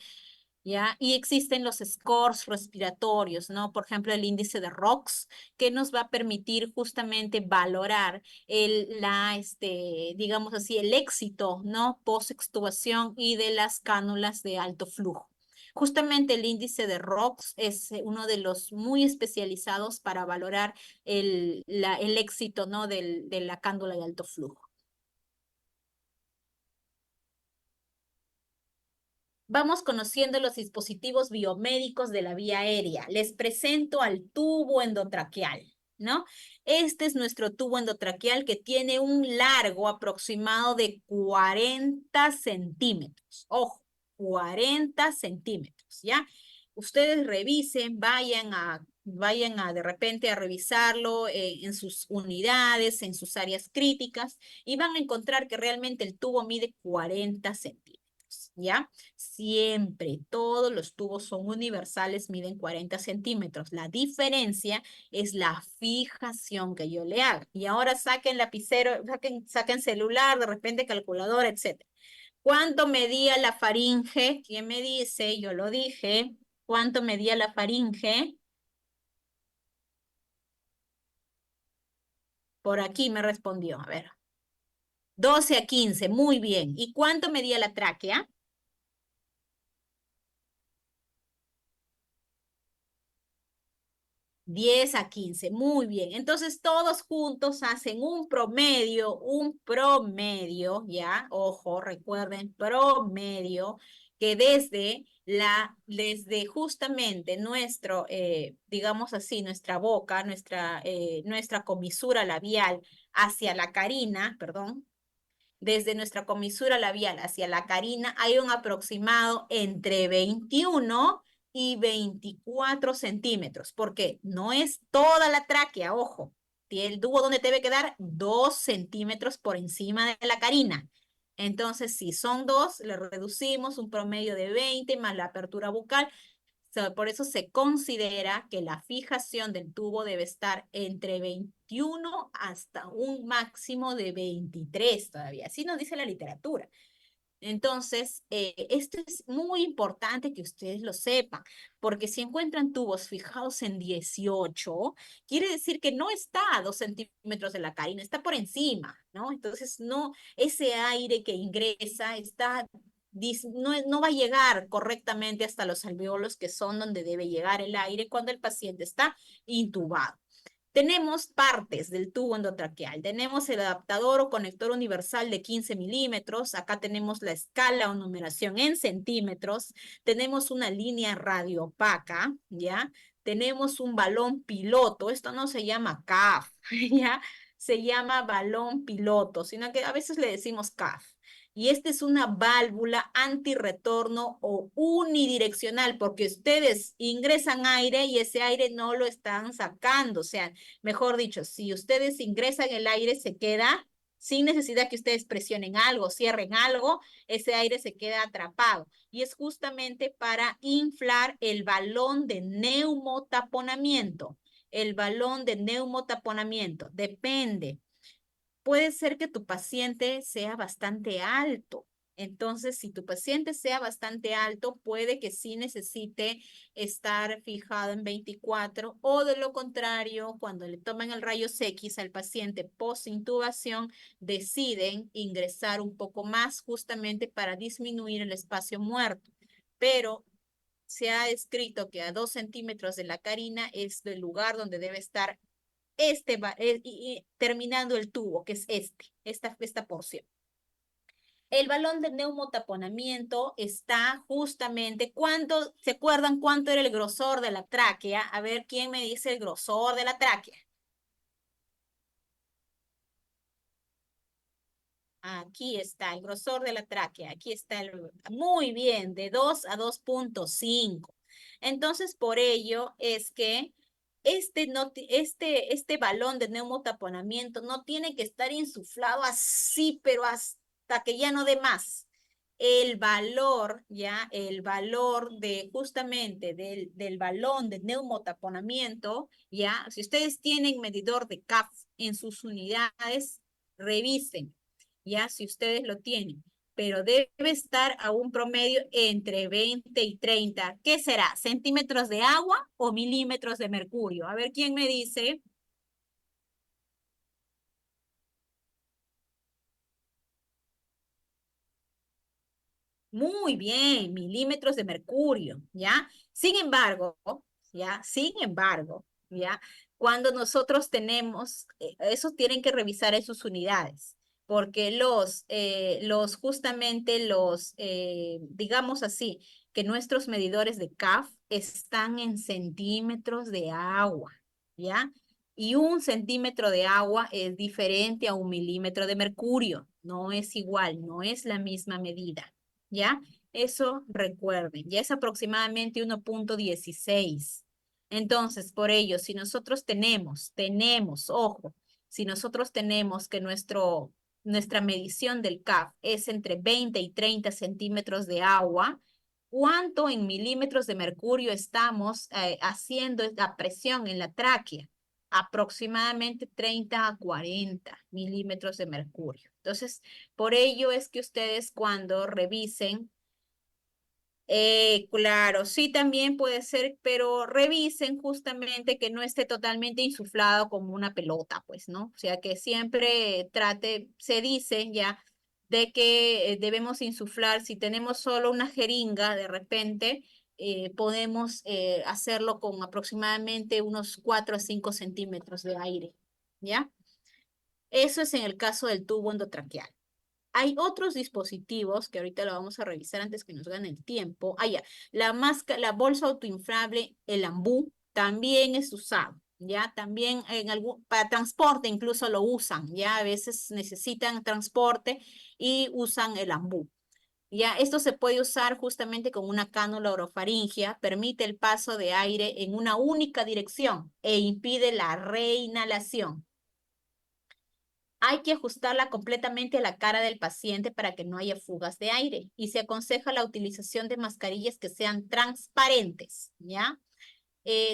¿Ya? Y existen los scores respiratorios, ¿no? Por ejemplo, el índice de ROX, que nos va a permitir justamente valorar digamos así, el éxito, ¿no? Post-extubación y de las cánulas de alto flujo. Justamente el índice de ROX es uno de los muy especializados para valorar el éxito, ¿no? de la cándula de alto flujo. Vamos conociendo los dispositivos biomédicos de la vía aérea. Les presento al tubo endotraqueal, ¿no? Este es nuestro tubo endotraqueal que tiene un largo aproximado de 40 centímetros. Ojo, 40 centímetros, ¿ya? Ustedes revisen, vayan a de repente a revisarlo en sus unidades, en sus áreas críticas, y van a encontrar que realmente el tubo mide 40 centímetros, ¿ya? Siempre, todos los tubos son universales, miden 40 centímetros. La diferencia es la fijación que yo le haga. Y ahora saquen lapicero, saquen celular, de repente calculadora, etcétera. ¿Cuánto medía la faringe? ¿Quién me dice? Yo lo dije. ¿Cuánto medía la faringe? Por aquí me respondió. A ver. 12 a 15, muy bien. ¿Y cuánto medía la tráquea? 10 a 15, muy bien. Entonces todos juntos hacen un promedio, ¿ya? Ojo, recuerden, promedio, que desde justamente digamos así, nuestra boca, nuestra comisura labial hacia la carina, perdón, desde nuestra comisura labial hacia la carina hay un aproximado entre 21 y 24 centímetros, porque no es toda la tráquea, ojo, tiene el tubo donde debe quedar 2 centímetros por encima de la carina. Entonces, si son dos, le reducimos un promedio de 20 más la apertura bucal. Por eso se considera que la fijación del tubo debe estar entre 21 hasta un máximo de 23 todavía. Así nos dice la literatura. Entonces, esto es muy importante que ustedes lo sepan, porque si encuentran tubos fijados en 18, quiere decir que no está a 2 centímetros de la carina, está por encima, ¿no? Entonces, no, ese aire que ingresa no va a llegar correctamente hasta los alveolos, que son donde debe llegar el aire cuando el paciente está intubado. Tenemos partes del tubo endotraqueal. Tenemos el adaptador o conector universal de 15 milímetros. Acá tenemos la escala o numeración en centímetros. Tenemos una línea radiopaca, ¿ya? Tenemos un balón piloto. Esto no se llama CAF, ¿ya? Se llama balón piloto, sino que a veces le decimos CAF. Y esta es una válvula antirretorno o unidireccional, porque ustedes ingresan aire y ese aire no lo están sacando. O sea, mejor dicho, si ustedes ingresan el aire, se queda sin necesidad que ustedes presionen algo, cierren algo, ese aire se queda atrapado. Y es justamente para inflar el balón de neumotaponamiento. El balón de neumotaponamiento depende. Puede ser que tu paciente sea bastante alto. Entonces, si tu paciente sea bastante alto, puede que sí necesite estar fijado en 24, o de lo contrario, cuando le toman el rayos X al paciente post intubación, deciden ingresar un poco más justamente para disminuir el espacio muerto. Pero se ha escrito que a 2 centímetros de la carina es el lugar donde debe estar y terminando el tubo, que es esta porción. El balón de neumotaponamiento está justamente, ¿se acuerdan cuánto era el grosor de la tráquea? A ver, ¿quién me dice el grosor de la tráquea? Aquí está el grosor de la tráquea, aquí está muy bien, de 2 a 2,5. Entonces, por ello es que este balón de neumotaponamiento no tiene que estar insuflado así, pero hasta que ya no dé más. El valor de justamente del balón de neumotaponamiento, ya, si ustedes tienen medidor de CAF en sus unidades, revisen, ya, si ustedes lo tienen, pero debe estar a un promedio entre 20 y 30. ¿Qué será? ¿Centímetros de agua o milímetros de mercurio? A ver, ¿quién me dice? Muy bien, milímetros de mercurio, ¿ya? Sin embargo, ¿ya? Sin embargo, ¿ya? Cuando nosotros tenemos, eso tienen que revisar en sus unidades, porque justamente digamos así, que nuestros medidores de CAF están en centímetros de agua, ¿ya? Y un centímetro de agua es diferente a un milímetro de mercurio, no es igual, no es la misma medida. ¿Ya? Eso recuerden, ya es aproximadamente 1,16. Entonces, por ello, si nosotros ojo, si nosotros tenemos que nuestra medición del CAF es entre 20 y 30 centímetros de agua, ¿cuánto en milímetros de mercurio estamos haciendo la presión en la tráquea? Aproximadamente 30 a 40 milímetros de mercurio. Entonces, por ello es que ustedes cuando revisen, claro, sí también puede ser, pero revisen justamente que no esté totalmente insuflado como una pelota, pues, ¿no? O sea, que siempre se dice ya de que debemos insuflar, si tenemos solo una jeringa, de repente podemos hacerlo con aproximadamente unos 4 a 5 centímetros de aire, ¿ya? Eso es en el caso del tubo endotraqueal. Hay otros dispositivos que ahorita lo vamos a revisar antes que nos gane el tiempo. Ah, ya. La bolsa autoinflable, el ambú, también es usado. Ya, también para transporte incluso lo usan. Ya, a veces necesitan transporte y usan el ambú. Ya, esto se puede usar justamente con una cánula orofaringea, permite el paso de aire en una única dirección e impide la reinhalación. Hay que ajustarla completamente a la cara del paciente para que no haya fugas de aire y se aconseja la utilización de mascarillas que sean transparentes, ¿ya?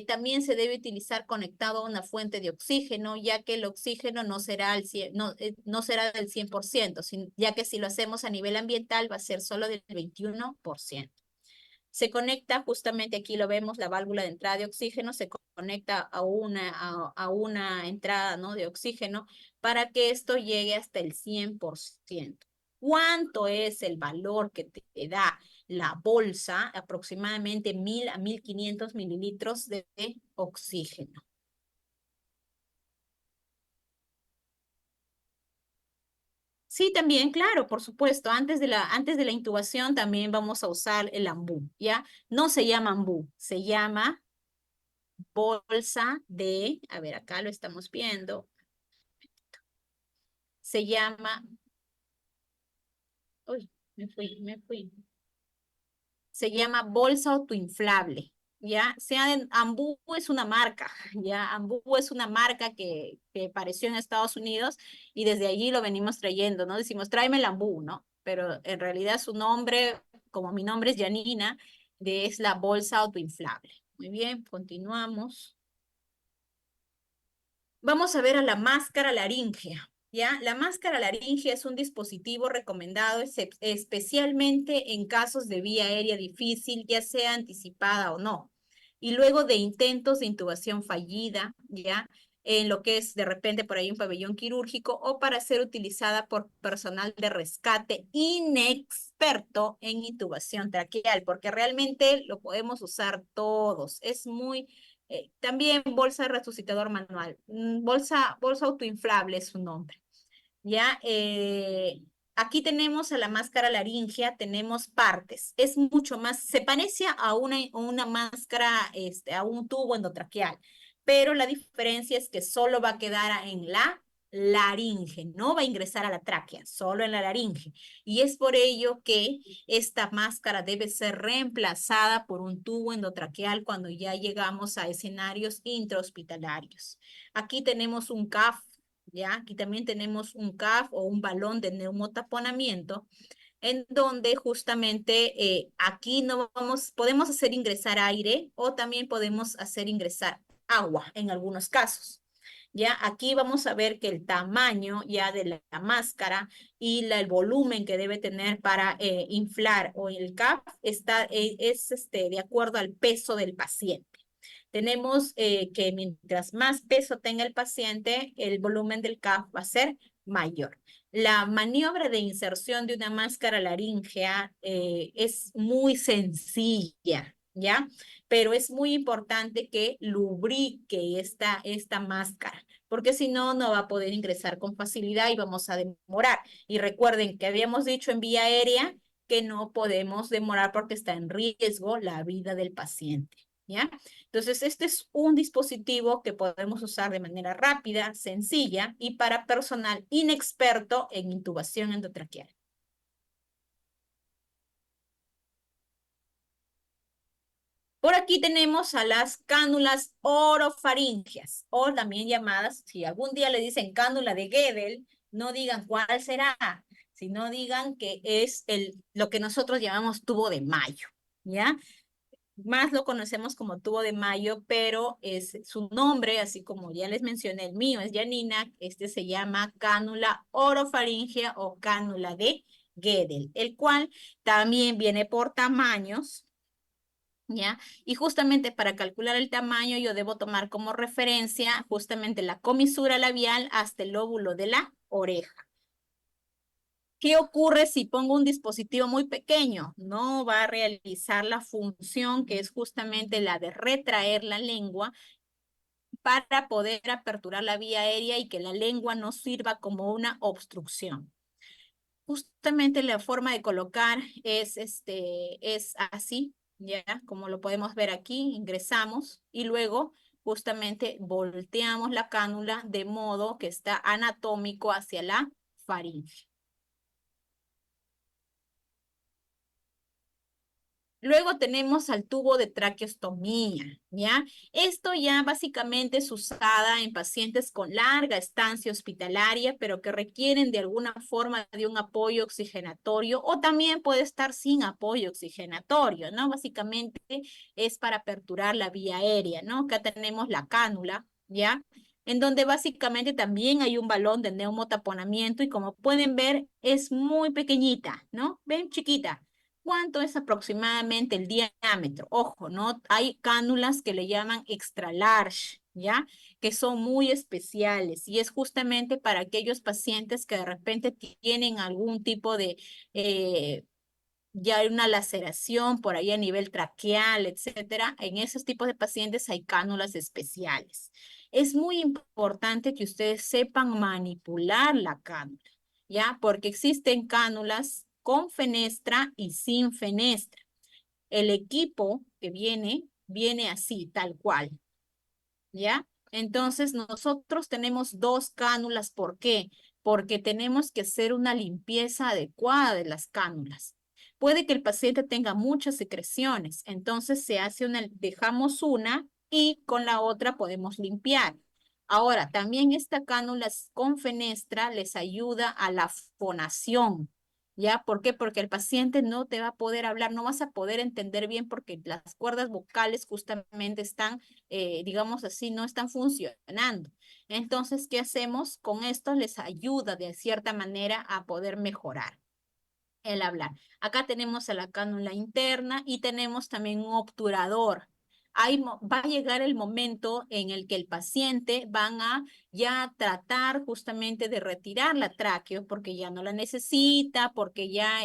También se debe utilizar conectado a una fuente de oxígeno, ya que el oxígeno no será, no será del 100%, ya que si lo hacemos a nivel ambiental va a ser solo del 21%. Se conecta justamente aquí lo vemos, la válvula de entrada de oxígeno se conecta a una entrada, ¿no?, de oxígeno para que esto llegue hasta el 100%. ¿Cuánto es el valor que te da la bolsa? Aproximadamente 1,000 a 1,500 mililitros de oxígeno. Sí, también, claro, por supuesto. Antes de la intubación también vamos a usar el ambú, ¿ya? No se llama ambú, se llama bolsa de, a ver, acá lo estamos viendo, se llama, uy, me fui, se llama bolsa autoinflable, ¿ya? Ambú es una marca, ¿ya? Ambú es una marca que apareció en Estados Unidos y desde allí lo venimos trayendo, ¿no? Decimos, tráeme el Ambú, ¿no? Pero en realidad su nombre, como mi nombre es Janina, es la bolsa autoinflable. Muy bien, continuamos. Vamos a ver a la máscara laríngea, ¿ya? La máscara laríngea es un dispositivo recomendado especialmente en casos de vía aérea difícil, ya sea anticipada o no. Y luego de intentos de intubación fallida, ¿ya? En lo que es de repente por ahí un pabellón quirúrgico o para ser utilizada por personal de rescate inexperto en intubación traqueal, porque realmente lo podemos usar todos. Es muy también bolsa de resucitador manual, bolsa autoinflable es su nombre. Ya, aquí tenemos a la máscara laringea, tenemos partes. Es mucho más, se parece a una máscara, a un tubo endotraqueal, pero la diferencia es que solo va a quedar en la laringe, no va a ingresar a la tráquea, solo en la laringe. Y es por ello que esta máscara debe ser reemplazada por un tubo endotraqueal cuando ya llegamos a escenarios intrahospitalarios. Aquí tenemos un CAF, ¿ya? Aquí también tenemos un CAF o un balón de neumotaponamiento, en donde justamente aquí no podemos hacer ingresar aire o también podemos hacer ingresar agua en algunos casos. Ya aquí vamos a ver que el tamaño ya de la máscara y el volumen que debe tener para inflar o el CAF es de acuerdo al peso del paciente. Tenemos que mientras más peso tenga el paciente, el volumen del CAF va a ser mayor. La maniobra de inserción de una máscara laríngea es muy sencilla, ¿ya? Pero es muy importante que lubrique esta máscara, porque si no, no va a poder ingresar con facilidad y vamos a demorar. Y recuerden que habíamos dicho en vía aérea que no podemos demorar porque está en riesgo la vida del paciente, ¿ya? Entonces, este es un dispositivo que podemos usar de manera rápida, sencilla y para personal inexperto en intubación endotraqueal. Por aquí tenemos a las cánulas orofaringeas, o también llamadas, si algún día le dicen cánula de Gödel, no digan cuál será, sino digan que es lo que nosotros llamamos tubo de Mayo, ¿ya? Más lo conocemos como tubo de Mayo, pero es su nombre, así como ya les mencioné, el mío es Janina, este se llama cánula orofaringea o cánula de Gödel, el cual también viene por tamaños, ¿ya? Y justamente para calcular el tamaño yo debo tomar como referencia justamente la comisura labial hasta el lóbulo de la oreja. ¿Qué ocurre si pongo un dispositivo muy pequeño? No va a realizar la función que es justamente la de retraer la lengua para poder aperturar la vía aérea y que la lengua no sirva como una obstrucción. Justamente la forma de colocar es así, ya como lo podemos ver aquí, ingresamos y luego justamente volteamos la cánula de modo que está anatómico hacia la faringe. Luego tenemos al tubo de traqueostomía, ¿ya? Esto ya básicamente es usada en pacientes con larga estancia hospitalaria, pero que requieren de alguna forma de un apoyo oxigenatorio o también puede estar sin apoyo oxigenatorio, ¿no? Básicamente es para aperturar la vía aérea, ¿no? Acá tenemos la cánula, ¿ya? En donde básicamente también hay un balón de neumotaponamiento y como pueden ver es muy pequeñita, ¿no? ¿Ven? Chiquita. ¿Cuánto es aproximadamente el diámetro? Ojo, ¿no? Hay cánulas que le llaman extra large, ¿ya? Que son muy especiales y es justamente para aquellos pacientes que de repente tienen algún tipo de, ya hay una laceración por ahí a nivel traqueal, etcétera. En esos tipos de pacientes hay cánulas especiales. Es muy importante que ustedes sepan manipular la cánula, ¿ya? Porque existen cánulas con fenestra y sin fenestra. El equipo que viene así, tal cual, ¿ya? Entonces, nosotros tenemos dos cánulas. ¿Por qué? Porque tenemos que hacer una limpieza adecuada de las cánulas. Puede que el paciente tenga muchas secreciones, entonces se hace dejamos una y con la otra podemos limpiar. Ahora, también esta cánula con fenestra les ayuda a la fonación. ¿Ya? ¿Por qué? Porque el paciente no te va a poder hablar, no vas a poder entender bien porque las cuerdas vocales justamente están digamos así, no están funcionando. Entonces, ¿qué hacemos? Con esto les ayuda de cierta manera a poder mejorar el hablar. Acá tenemos a la cánula interna y tenemos también un obturador. Va a llegar el momento en el que el paciente van a ya tratar justamente de retirar la tráqueo porque ya no la necesita, porque ya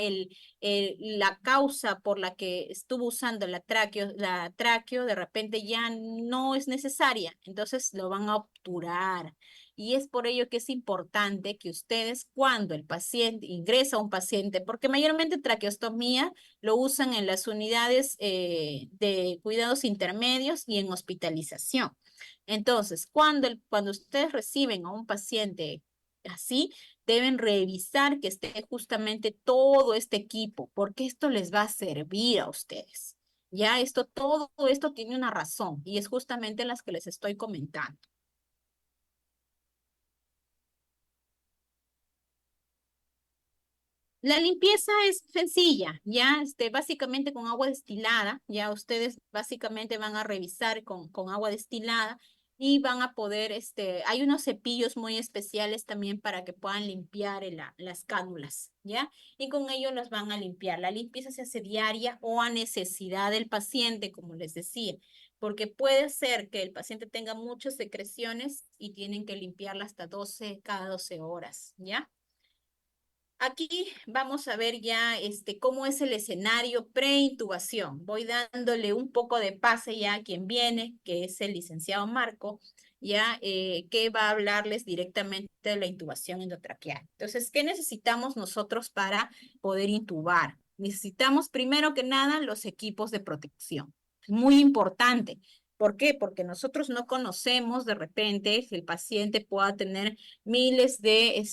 la causa por la que estuvo usando la tráqueo de repente ya no es necesaria. Entonces lo van a obturar. Y es por ello que es importante que ustedes, cuando el paciente ingresa un paciente, porque mayormente traqueostomía lo usan en las unidades de cuidados intermedios y en hospitalización. Entonces, cuando ustedes reciben a un paciente así, deben revisar que esté justamente todo este equipo, porque esto les va a servir a ustedes. Ya todo esto tiene una razón y es justamente las que les estoy comentando. La limpieza es sencilla, ya básicamente con agua destilada, ya ustedes básicamente van a revisar con agua destilada y van a poder, hay unos cepillos muy especiales también para que puedan limpiar las cánulas, ¿ya? Y con ellos los van a limpiar. La limpieza se hace diaria o a necesidad del paciente, como les decía. porque puede ser que el paciente tenga muchas secreciones y tienen que limpiarla hasta cada 12 horas, ¿ya? Aquí vamos a ver ya cómo es el escenario preintubación. Voy dándole un poco de pase ya a quien viene, que es el licenciado Marco, ya que va a hablarles directamente de la intubación endotraqueal. Entonces, ¿qué necesitamos nosotros para poder intubar? Necesitamos primero que nada los equipos de protección. Es muy importante. ¿Por qué? Porque nosotros no conocemos de repente que el paciente pueda tener miles de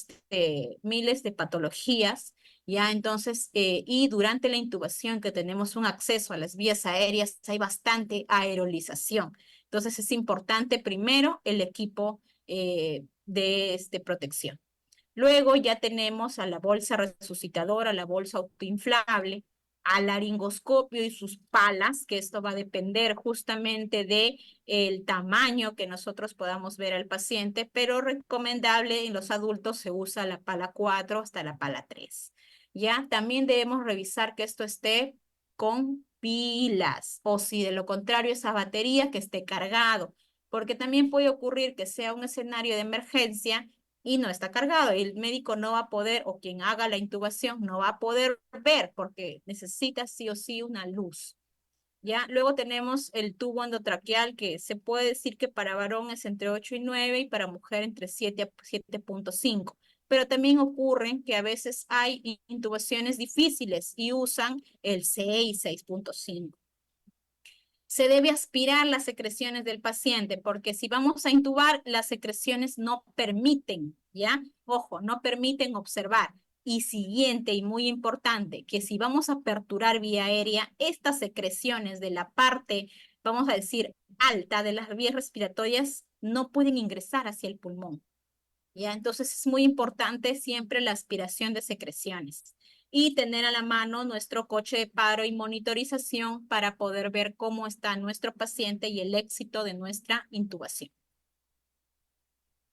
patologías, ya entonces, y durante la intubación que tenemos un acceso a las vías aéreas, hay bastante aerolización. Entonces es importante primero el equipo de protección. Luego ya tenemos a la bolsa resucitadora, a la bolsa autoinflable, al laringoscopio y sus palas, que esto va a depender justamente de el tamaño que nosotros podamos ver al paciente, pero recomendable en los adultos se usa la pala 4 hasta la pala 3. Ya también debemos revisar que esto esté con pilas o si de lo contrario esa batería que esté cargado, porque también puede ocurrir que sea un escenario de emergencia y no está cargado. Y el médico no va a poder, o quien haga la intubación, no va a poder ver porque necesita sí o sí una luz. ¿Ya? Luego tenemos el tubo endotraqueal, que se puede decir que para varón es entre 8 y 9 y para mujer entre 7 a 7,5. Pero también ocurren que a veces hay intubaciones difíciles y usan el 6, 6,5. Se debe aspirar las secreciones del paciente, porque si vamos a intubar, las secreciones no permiten, ¿ya? Ojo, no permiten observar. Y siguiente y muy importante, que si vamos a aperturar vía aérea, estas secreciones de la parte, vamos a decir, alta de las vías respiratorias no pueden ingresar hacia el pulmón. ¿Ya? Entonces es muy importante siempre la aspiración de secreciones y tener a la mano nuestro coche de paro y monitorización para poder ver cómo está nuestro paciente y el éxito de nuestra intubación.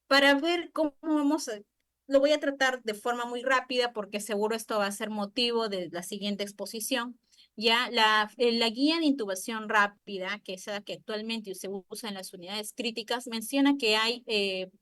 Para ver cómo vamos a, lo voy a tratar de forma muy rápida porque seguro esto va a ser motivo de la siguiente exposición. Ya la guía de intubación rápida, que es la que actualmente se usa en las unidades críticas, menciona que hay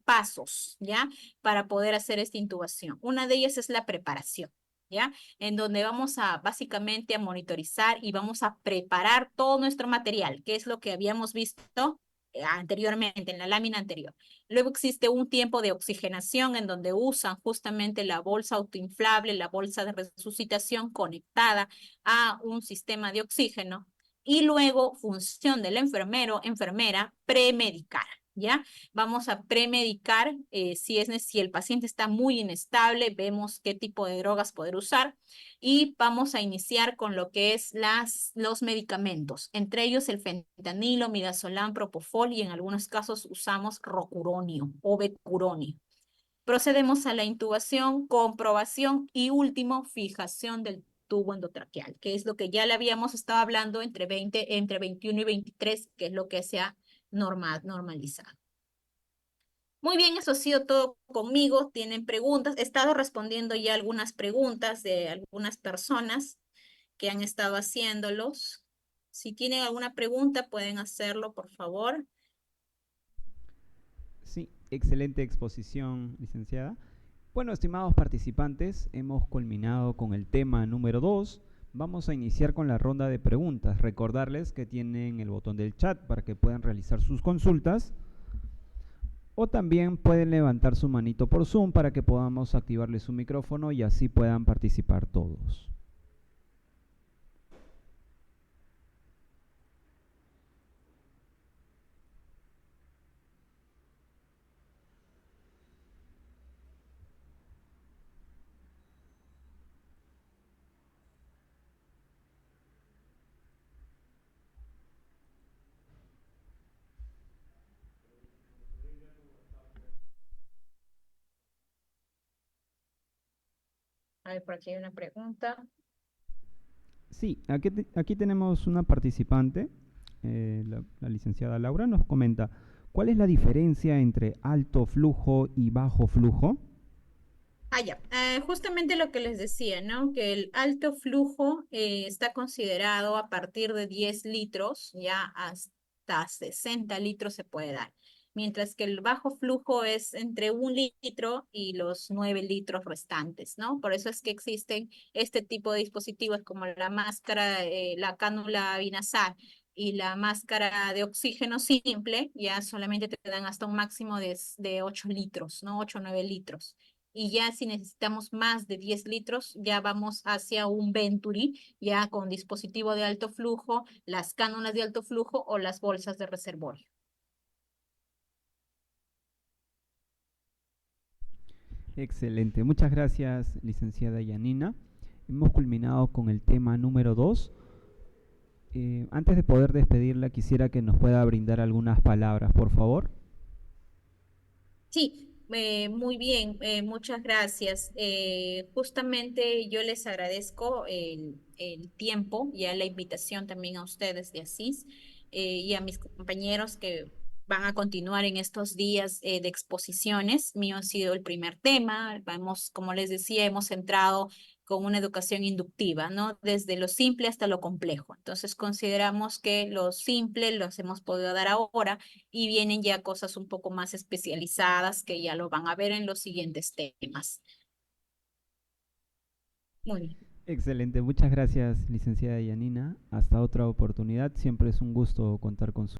pasos, ¿ya? Para poder hacer esta intubación. Una de ellas es la preparación, ¿ya? En donde vamos a básicamente a monitorizar y vamos a preparar todo nuestro material, que es lo que habíamos visto anteriormente, en la lámina anterior. Luego existe un tiempo de oxigenación en donde usan justamente la bolsa autoinflable, la bolsa de resucitación conectada a un sistema de oxígeno. Y luego función del enfermero, enfermera, premedicar. ¿Ya? Vamos a premedicar si el paciente está muy inestable, vemos qué tipo de drogas poder usar y vamos a iniciar con lo que es los medicamentos, entre ellos el fentanilo, midazolam, propofol y en algunos casos usamos rocuronio o becuronio. Procedemos a la intubación, comprobación y último, fijación del tubo endotraqueal, que es lo que ya le habíamos estado hablando entre 21 y 23, que es lo que se ha normalizado. Muy bien, eso ha sido todo conmigo. ¿Tienen preguntas? He estado respondiendo ya algunas preguntas de algunas personas que han estado haciéndolos. Si tienen alguna pregunta, pueden hacerlo, por favor. Sí, excelente exposición, licenciada. Bueno, estimados participantes, hemos culminado con el tema número 2. Vamos a iniciar con la ronda de preguntas. Recordarles que tienen el botón del chat para que puedan realizar sus consultas. O también pueden levantar su manito por Zoom para que podamos activarle su micrófono y así puedan participar todos. A ver, por aquí hay una pregunta. Sí, aquí tenemos una participante, la licenciada Laura, nos comenta, ¿cuál es la diferencia entre alto flujo y bajo flujo? Ya. Justamente lo que les decía, ¿no? Que el alto flujo está considerado a partir de 10 litros, ya hasta hasta 60 litros se puede dar, mientras que el bajo flujo es entre 1 litro y los 9 litros restantes, ¿no? Por eso es que existen este tipo de dispositivos como la máscara, la cánula binasal y la máscara de oxígeno simple, ya solamente te dan hasta un máximo de 8 litros, ¿no? 8 o 9 litros. Y ya si necesitamos más de 10 litros, ya vamos hacia un Venturi, ya con dispositivo de alto flujo, las cánulas de alto flujo o las bolsas de reservorio. Excelente. Muchas gracias, licenciada Yanina. Hemos culminado con el tema número 2. Antes de poder despedirla, quisiera que nos pueda brindar algunas palabras, por favor. Sí, muy bien, muchas gracias. Justamente yo les agradezco el tiempo y a la invitación también a ustedes de Asís y a mis compañeros que van a continuar en estos días de exposiciones. Mío ha sido el primer tema. Vamos, como les decía, hemos centrado con una educación inductiva, ¿no? Desde lo simple hasta lo complejo. Entonces consideramos que lo simple los hemos podido dar ahora y vienen ya cosas un poco más especializadas que ya lo van a ver en los siguientes temas. Muy bien. Excelente. Muchas gracias, licenciada Yanina. Hasta otra oportunidad. Siempre es un gusto contar con su